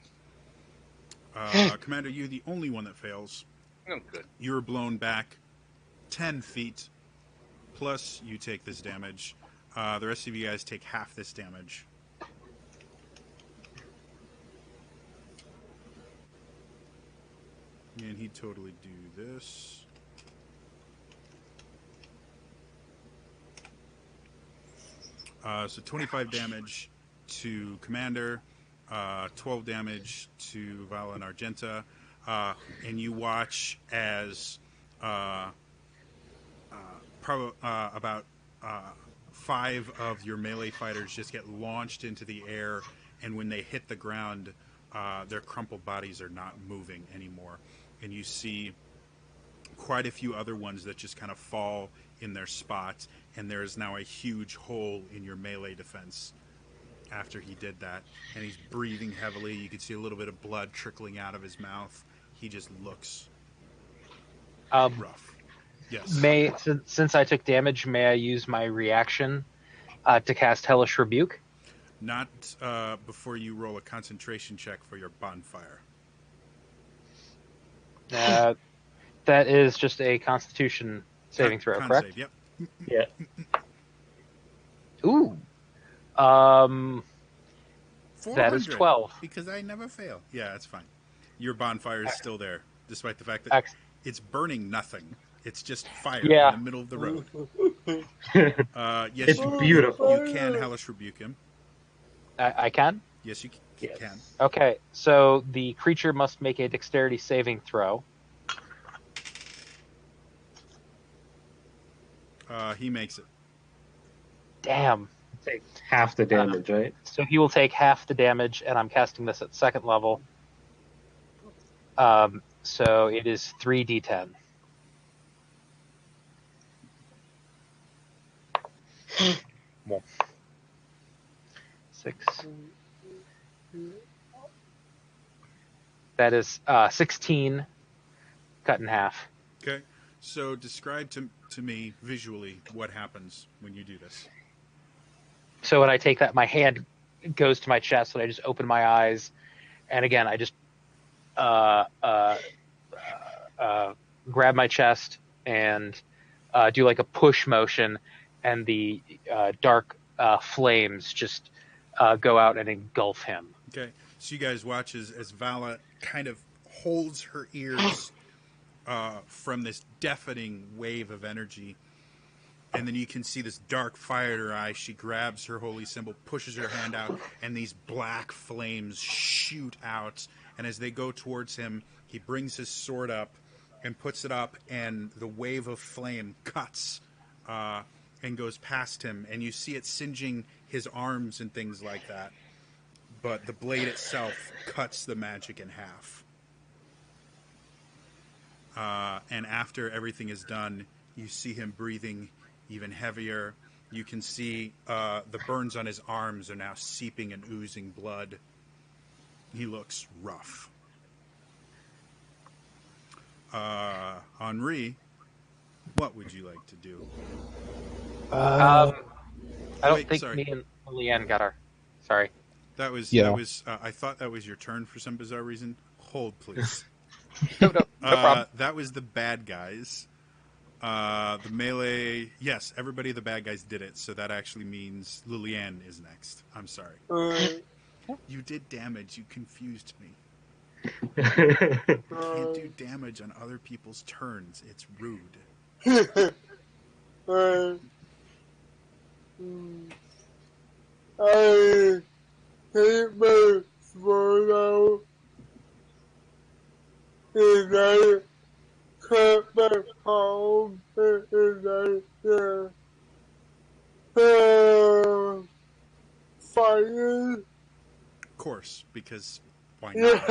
Commander, you're the only one that fails. Oh, good. You're blown back 10 feet, plus you take this damage. The rest of you guys take half this damage. And he'd totally do this. So 25 damage to Commander, 12 damage to Vala and Argenta, and you watch as about 5 of your melee fighters just get launched into the air, and when they hit the ground, their crumpled bodies are not moving anymore. And you see quite a few other ones that just kind of fall in their spots, and there is now a huge hole in your melee defense after he did that. And he's breathing heavily. You can see a little bit of blood trickling out of his mouth. He just looks rough. Yes. Since I took damage, may I use my reaction to cast Hellish Rebuke? Not before you roll a concentration check for your bonfire. That is just a Constitution saving throw, correct? Save, yep. Yeah. Ooh. 400, that is 12. Because I never fail. Yeah, it's fine. Your bonfire is still there, despite the fact that it's burning nothing. It's just fire in the middle of the road. Yes, It's beautiful. You can Hellish Rebuke him. I can? Yes, you Yes. can. Okay, so the creature must make a dexterity saving throw. He makes it. Damn. Take half the damage, right? So he will take half the damage, and I'm casting this at second level. So it is 3d10. Well, 6. That is 16 cut in half. Okay. So describe to me visually what happens when you do this. So when I take that, my hand goes to my chest, and I just open my eyes, and again, I just grab my chest and do like a push motion, and the dark flames just go out and engulf him. Okay. So you guys watch as Vala kind of holds her ears from this deafening wave of energy. And then you can see this dark fire in her eye. She grabs her holy symbol, pushes her hand out, and these black flames shoot out. And as they go towards him, he brings his sword up and puts it up, and the wave of flame cuts and goes past him. And you see it singeing his arms and things like that. But the blade itself cuts the magic in half. And after everything is done, you see him breathing even heavier. You can see the burns on his arms are now seeping and oozing blood. He looks rough. Henri, what would you like to do? I don't Wait, think sorry. me and Leanne got our... Sorry. That was. I thought that was your turn for some bizarre reason. Hold, please. No problem. That was the bad guys. The melee. Yes, everybody, the bad guys did it. So that actually means Liliane is next. I'm sorry. You did damage. You confused me. You can't do damage on other people's turns. It's rude. I take my sword out and I cut my palm and fire. Of course, because why not?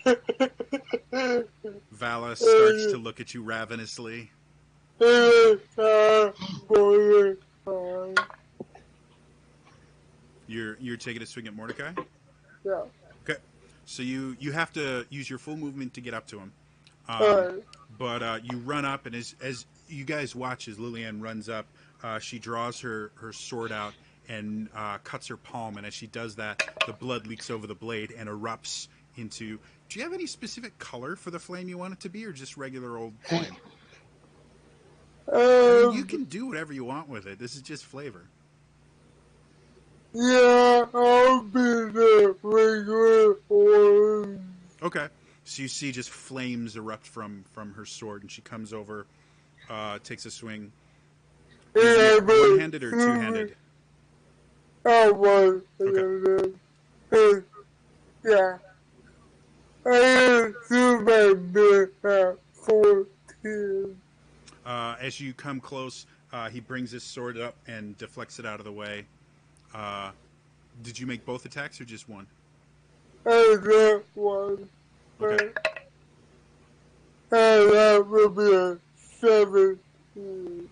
Yeah. Vala starts to look at you ravenously. You're taking a swing at Mordecai? Yeah. Okay. So you have to use your full movement to get up to him. Alright. But you run up, and as you guys watch as Lillian runs up, she draws her sword out and cuts her palm. And as she does that, the blood leaks over the blade and erupts into... Do you have any specific color for the flame you want it to be, or just regular old flame? I mean, you can do whatever you want with it. This is just flavor. Yeah, I'll be the regular orange. Okay. So you see just flames erupt from her sword, and she comes over, takes a swing. Yeah, One-handed or two-handed? One. Okay. Yeah. I do my best at 14. As you come close, he brings his sword up and deflects it out of the way. Did you make both attacks or just one? I got one. Okay. And that will be a 17.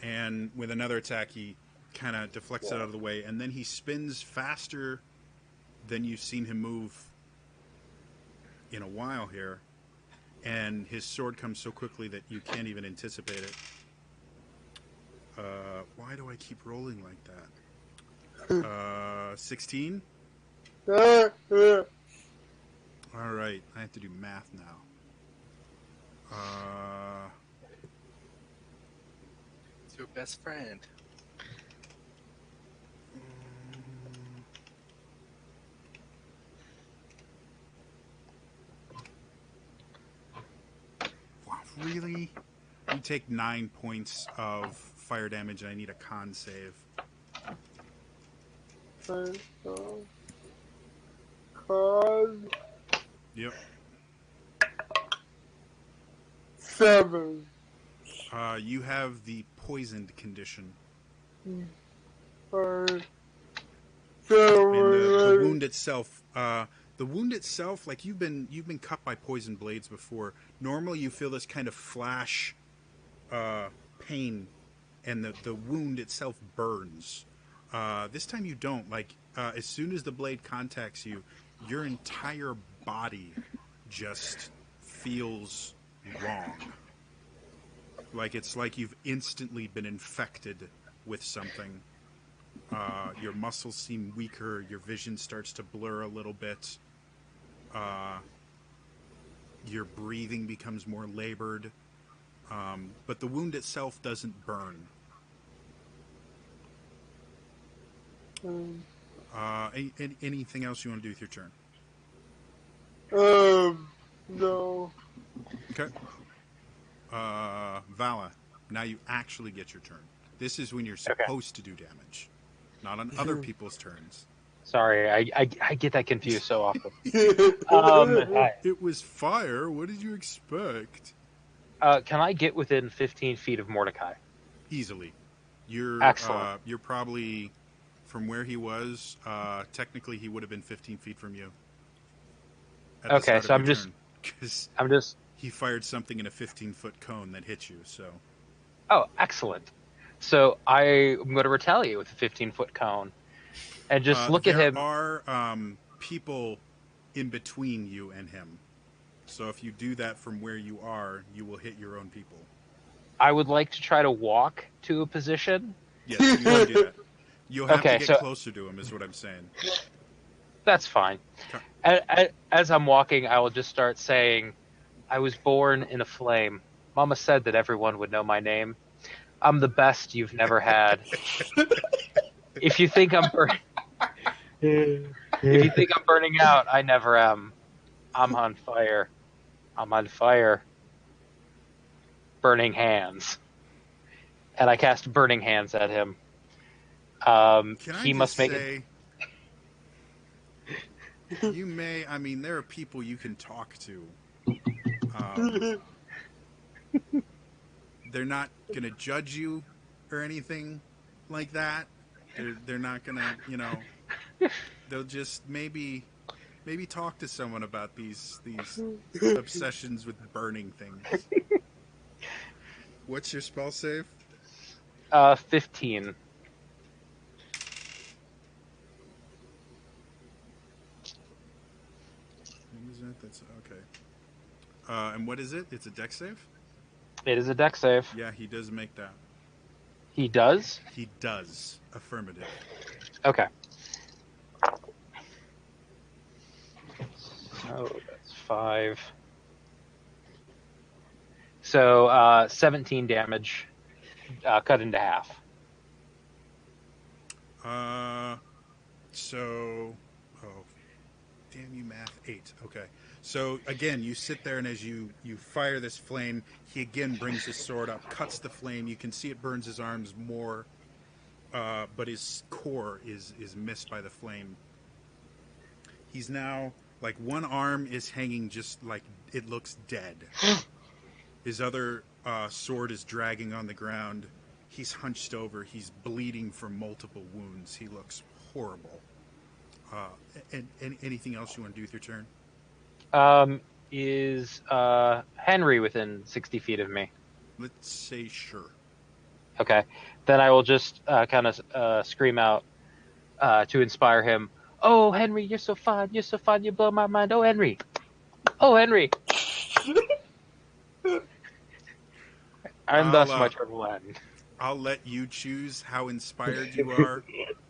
And with another attack, he kind of deflects it out of the way, and then he spins faster than you've seen him move in a while here, and his sword comes so quickly that you can't even anticipate it. Why do I keep rolling like that? 16? Yeah. All right, I have to do math now. It's your best friend. Wow, really? You take 9 points of fire damage, and I need a con save. Con Yep. 7. You have the poisoned condition. Alright. And the wound itself, like you've been cut by poison blades before. Normally, you feel this kind of flash pain, and the wound itself burns. This time you don't. Like as soon as the blade contacts you, your entire body just feels wrong. Like it's like you've instantly been infected with something. Your muscles seem weaker. Your vision starts to blur a little bit. Your breathing becomes more labored. But the wound itself doesn't burn. Anything else you want to do with your turn? No. Okay. Vala, now you actually get your turn. This is when you're supposed to do damage, not on other people's turns. Sorry, I get that confused so often. It was fire. What did you expect? Can I get within 15 feet of Mordecai? Easily. You're Excellent. You're probably from where he was. Technically, he would have been 15 feet from you. Okay, so I'm just he fired something in a 15-foot cone that hit you. So. Oh, excellent. So I'm going to retaliate with a 15-foot cone, and just look at him. There are people in between you and him. So if you do that from where you are, you will hit your own people. I would like to try to walk to a position. Yes, you can do that. You'll have to get closer to him, is what I'm saying. That's fine. Okay. As I'm walking, I will just start saying, I was born in a flame. Mama said that everyone would know my name. I'm the best you've never had. If you think I'm burning out, I never am. I'm on fire. I'm on fire. Burning hands. And I cast burning hands at him. He must make it. You may. I mean, there are people you can talk to. They're not going to judge you or anything like that. They're not going to, they'll just maybe talk to someone about these obsessions with burning things. What's your spell save? 15. What is that? That's okay. And what is it? It's a dex save? It is a dex save. Yeah, he does make that. He does? He does. Affirmative. Okay. So that's 5. So 17 damage, cut into half. Damn you, math. 8. Okay. So again, you sit there, and as you fire this flame, he again brings his sword up, cuts the flame. You can see it burns his arms more, but his core is missed by the flame. He's now, like, one arm is hanging just like it looks dead. His other sword is dragging on the ground. He's hunched over. He's bleeding from multiple wounds. He looks horrible. And anything else you want to do with your turn? Is Henry within 60 feet of me? Let's say sure. Okay. Then I will just kind of scream out to inspire him. Oh, Henry, you're so fun. You're so fun. You blow my mind. Oh, Henry. Oh, Henry. I'm thus my triple N. I'll let you choose how inspired you are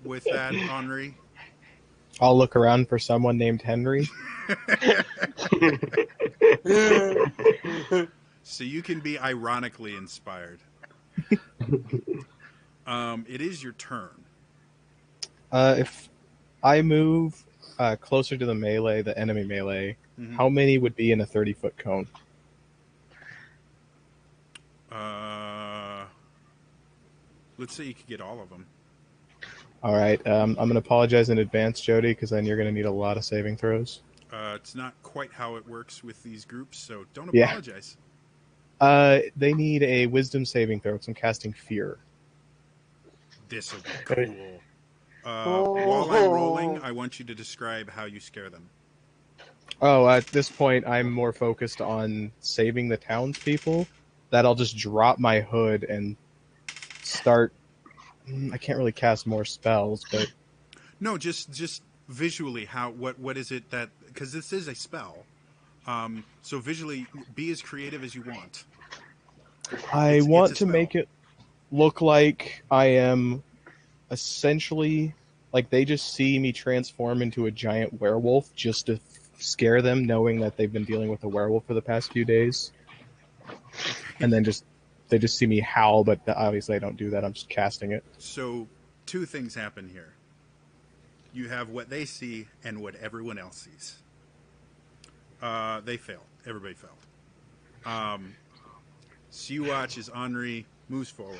with that, Henri. I'll look around for someone named Henry. So you can be ironically inspired. It is your turn. If I move closer to the melee, the enemy melee, how many would be in a 30-foot cone? Let's say you could get all of them. All right. I'm going to apologize in advance, Jody, because then you're going to need a lot of saving throws. It's not quite how it works with these groups, so don't apologize. They need a wisdom saving throw because I'm casting fear. This will be cool. While I'm rolling, I want you to describe how you scare them. Oh, at this point, I'm more focused on saving the townspeople. That I'll just drop my hood and start. I can't really cast more spells, but no, just visually, what is it that, because this is a spell, so visually be as creative as you want. I want to make it look like I am essentially like they just see me transform into a giant werewolf just to scare them, knowing that they've been dealing with a werewolf for the past few days, and then they just see me howl, but obviously I don't do that. I'm just casting it. So, two things happen here. You have what they see and what everyone else sees. They failed. Everybody failed. So you watch as Henri moves forward.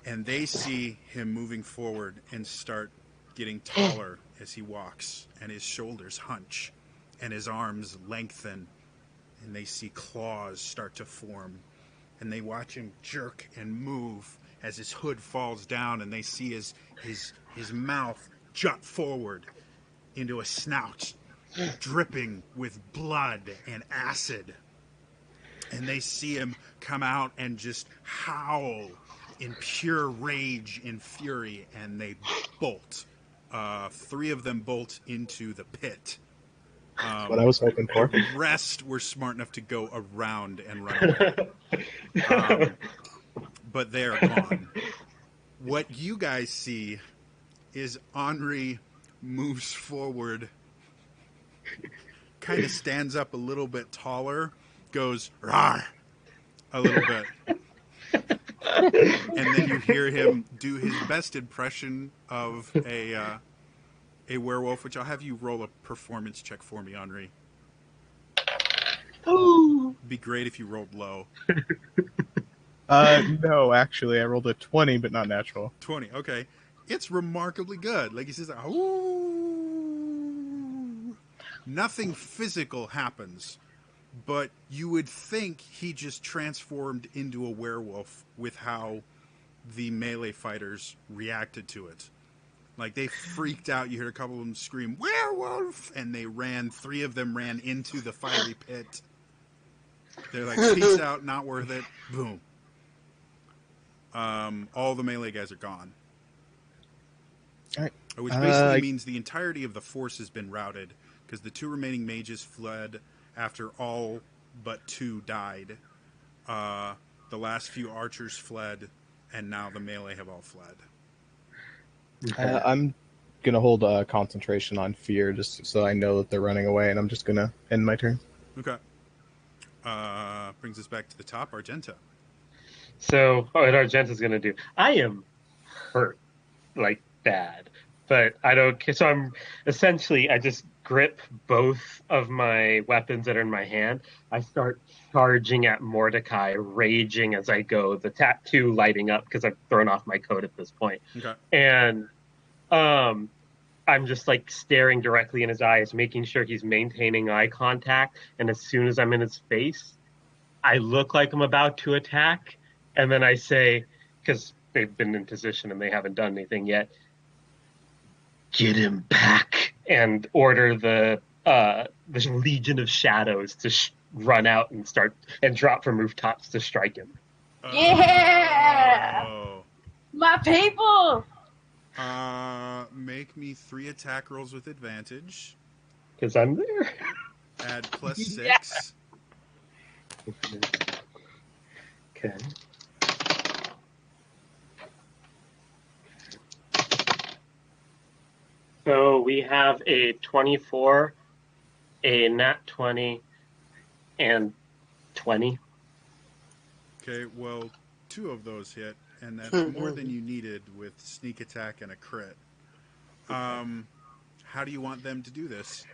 And they see him moving forward and start getting taller as he walks. And his shoulders hunch. And his arms lengthen. And they see claws start to form. And they watch him jerk and move as his hood falls down, and they see his mouth jut forward into a snout dripping with blood and acid. And they see him come out and just howl in pure rage and fury, and they bolt. 3 of them bolt into the pit. That's what I was hoping for. The rest were smart enough to go around and run away. But they are gone. What you guys see is Henri moves forward, kind of stands up a little bit taller, goes "rawr" a little bit, and then you hear him do his best impression of a werewolf, which I'll have you roll a performance check for me, Henri. Be great if you rolled low. No, actually, I rolled a 20, but not natural. 20, okay. It's remarkably good. Like he says, ooh. Nothing physical happens, but you would think he just transformed into a werewolf with how the melee fighters reacted to it. Like, they freaked out. You heard a couple of them scream, "Werewolf!" And they ran. 3 of them ran into the fiery pit. They're like, "Peace out, not worth it." Boom. All the melee guys are gone. All right. Which basically means the entirety of the force has been routed, because the 2 remaining mages fled after all but 2 died. The last few archers fled, and now the melee have all fled. I'm going to hold concentration on fear just so I know that they're running away, and I'm just going to end my turn. Okay. Brings us back to the top, Argenta. So, what Argenta's going to do? I am hurt, like bad, but I don't care. So I just grip both of my weapons that are in my hand. I start charging at Mordecai, raging as I go, the tattoo lighting up because I've thrown off my coat at this point. Okay. And I'm just like staring directly in his eyes, making sure he's maintaining eye contact. And as soon as I'm in his face, I look like I'm about to attack. And then I say, because they've been in position and they haven't done anything yet, "Get him back," and order the Legion of Shadows to run out and start and drop from rooftops to strike him. Yeah! Oh. My people! Make me 3 attack rolls with advantage. Because I'm there. Add +6. Yeah. Okay. So we have a 24, a nat 20, and 20. Okay, well, 2 of those hit, and that's more than you needed with sneak attack and a crit. How do you want them to do this?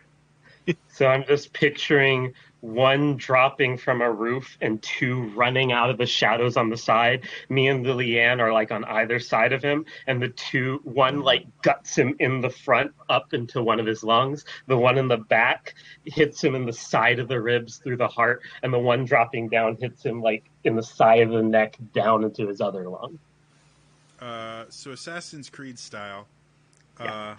So I'm just picturing 1 dropping from a roof and 2 running out of the shadows on the side. Me and Lilianne are like on either side of him, and the 1 like guts him in the front up into one of his lungs. The 1 in the back hits him in the side of the ribs through the heart, and the 1 dropping down hits him like in the side of the neck down into his other lung. So Assassin's Creed style. Yeah.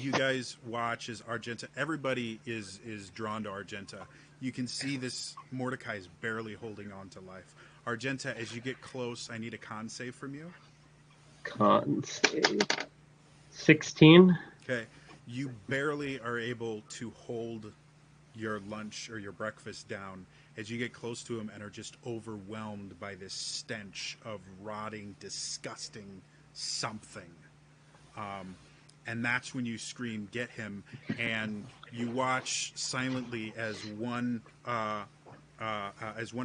You guys watch as Argenta. Everybody is drawn to Argenta. You can see this. Mordecai is barely holding on to life. Argenta, as you get close, I need a con save from you. Con save. 16. Okay. You barely are able to hold your lunch or your breakfast down as you get close to him and are just overwhelmed by this stench of rotting, disgusting something. And that's when you scream, "Get him!" And you watch silently as one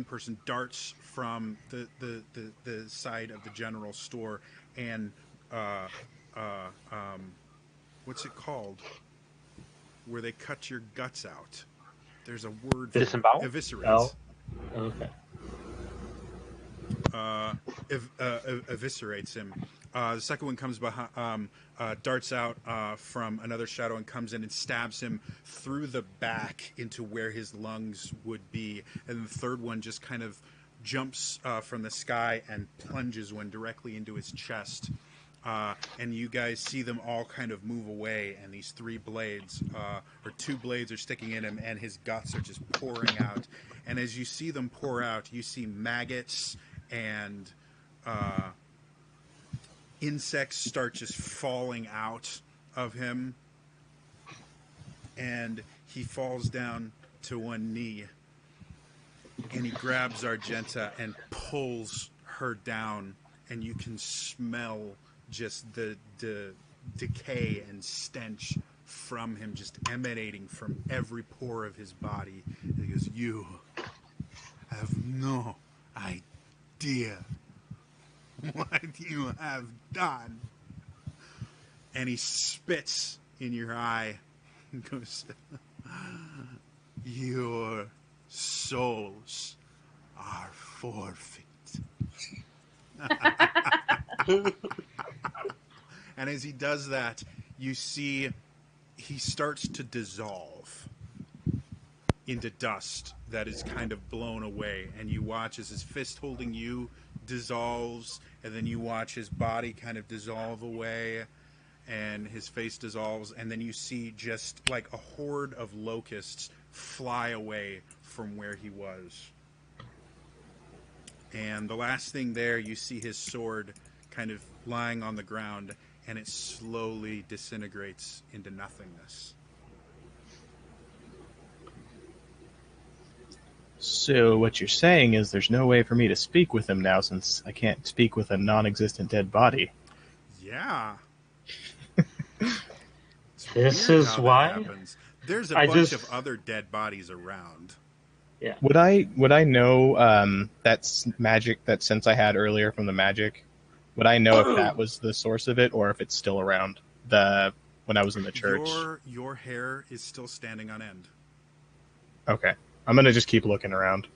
person darts from the side of the general store and what's it called? Where they cut your guts out. There's a word for it. Disembowel? Eviscerates. Oh. Okay. Eviscerates him. The second one comes behind, darts out from another shadow and comes in and stabs him through the back into where his lungs would be. And the third one just kind of jumps from the sky and plunges one directly into his chest. And you guys see them all kind of move away, and these 3 blades, or 2 blades are sticking in him, and his guts are just pouring out. And as you see them pour out, you see maggots and insects start just falling out of him, and he falls down to 1 knee, and he grabs Argenta and pulls her down, and you can smell just the decay and stench from him just emanating from every pore of his body. And he goes, "You have no idea what you have done." And he spits in your eye and goes, "Your souls are forfeit." And as he does that, you see he starts to dissolve. into dust that is kind of blown away, and you watch as his fist holding you dissolves, and then you watch his body kind of dissolve away, and his face dissolves, and then you see just like a horde of locusts fly away from where he was. And the last thing there, you see his sword kind of lying on the ground, and it slowly disintegrates into nothingness. So what you're saying is there's no way for me to speak with him now since I can't speak with a non-existent dead body. Yeah. It's This weird is how that why happens. There's a I bunch just- of other dead bodies around. Yeah. Would I know that's magic, that sense I had earlier from the magic? Would I know if that was the source of it or if it's still around when I was in the church? Your hair is still standing on end. Okay. I'm going to just keep looking around.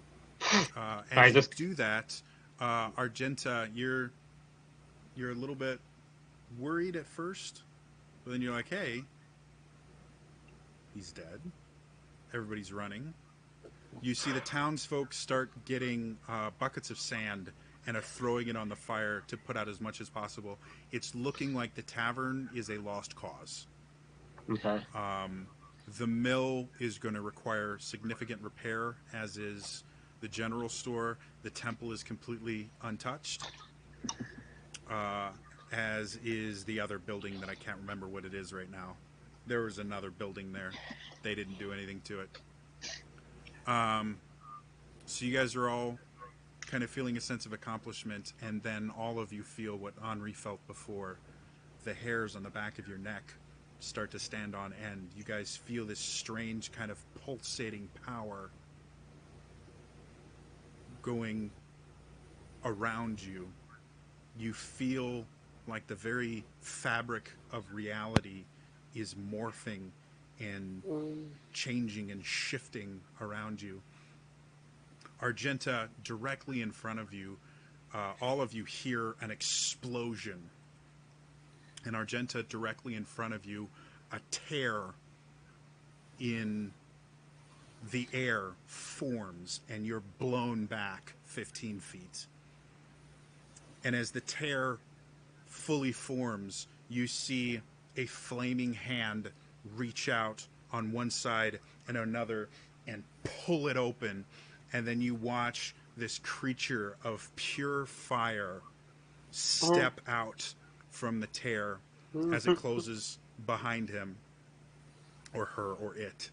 As you do that, Argenta, you're a little bit worried at first, but then you're like, hey, he's dead. Everybody's running. You see the townsfolk start getting buckets of sand and are throwing it on the fire to put out as much as possible. It's looking like the tavern is a lost cause. Okay. The mill is going to require significant repair, as is the general store. The temple is completely untouched, as is the other building that I can't remember what it is right now. There was another building there. They didn't do anything to it. So you guys are all kind of feeling a sense of accomplishment, and then all of you feel what Henri felt before. The hairs on the back of your neck start to stand on end. You guys feel this strange kind of pulsating power going around you. You feel like the very fabric of reality is morphing and changing and shifting around you. Argenta, directly in front of you, all of you hear an explosion. And Argenta, directly in front of you, a tear in the air forms, and you're blown back 15 feet. And as the tear fully forms, you see a flaming hand reach out on one side and another and pull it open. And then you watch this creature of pure fire step out from the tear as it closes behind him, or her, or it.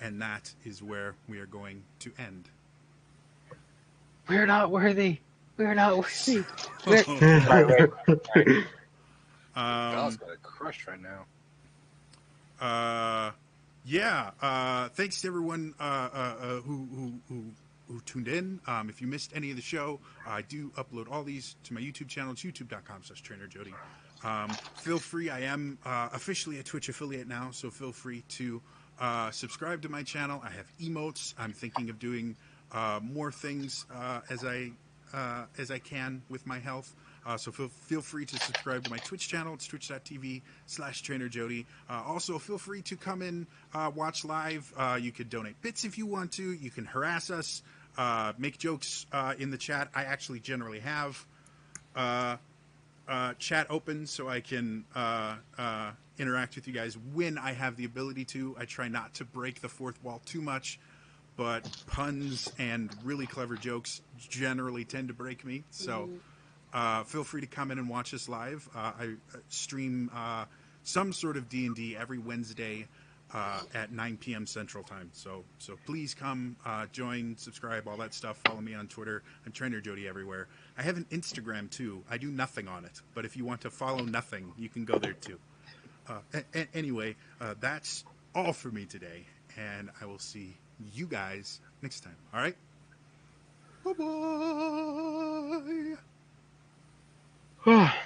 And that is where we are going to end. We're not worthy. We're not worthy. Val's got a crush right now. Thanks to everyone who tuned in. If you missed any of the show, I do upload all these to my YouTube channel. It's youtube.com/trainerjody. Feel free. I am officially a Twitch affiliate now, so feel free to subscribe to my channel. I have emotes. I'm thinking of doing more things as I can with my health. So feel free to subscribe to my Twitch channel. It's twitch.tv/trainerjody. Also, feel free to come in, watch live. You could donate bits if you want to. You can harass us, make jokes in the chat. I actually generally have chat open so I can interact with you guys when I have the ability to. I try not to break the fourth wall too much, but puns and really clever jokes generally tend to break me. So feel free to come in and watch us live. I stream some sort of D&D every Wednesday at 9 p.m. Central Time. So please come, join, subscribe, all that stuff. Follow me on Twitter. I'm Trainer Jody everywhere. I have an Instagram too. I do nothing on it, but if you want to follow nothing, you can go there too. Anyway, that's all for me today, and I will see you guys next time. All right? Bye-bye.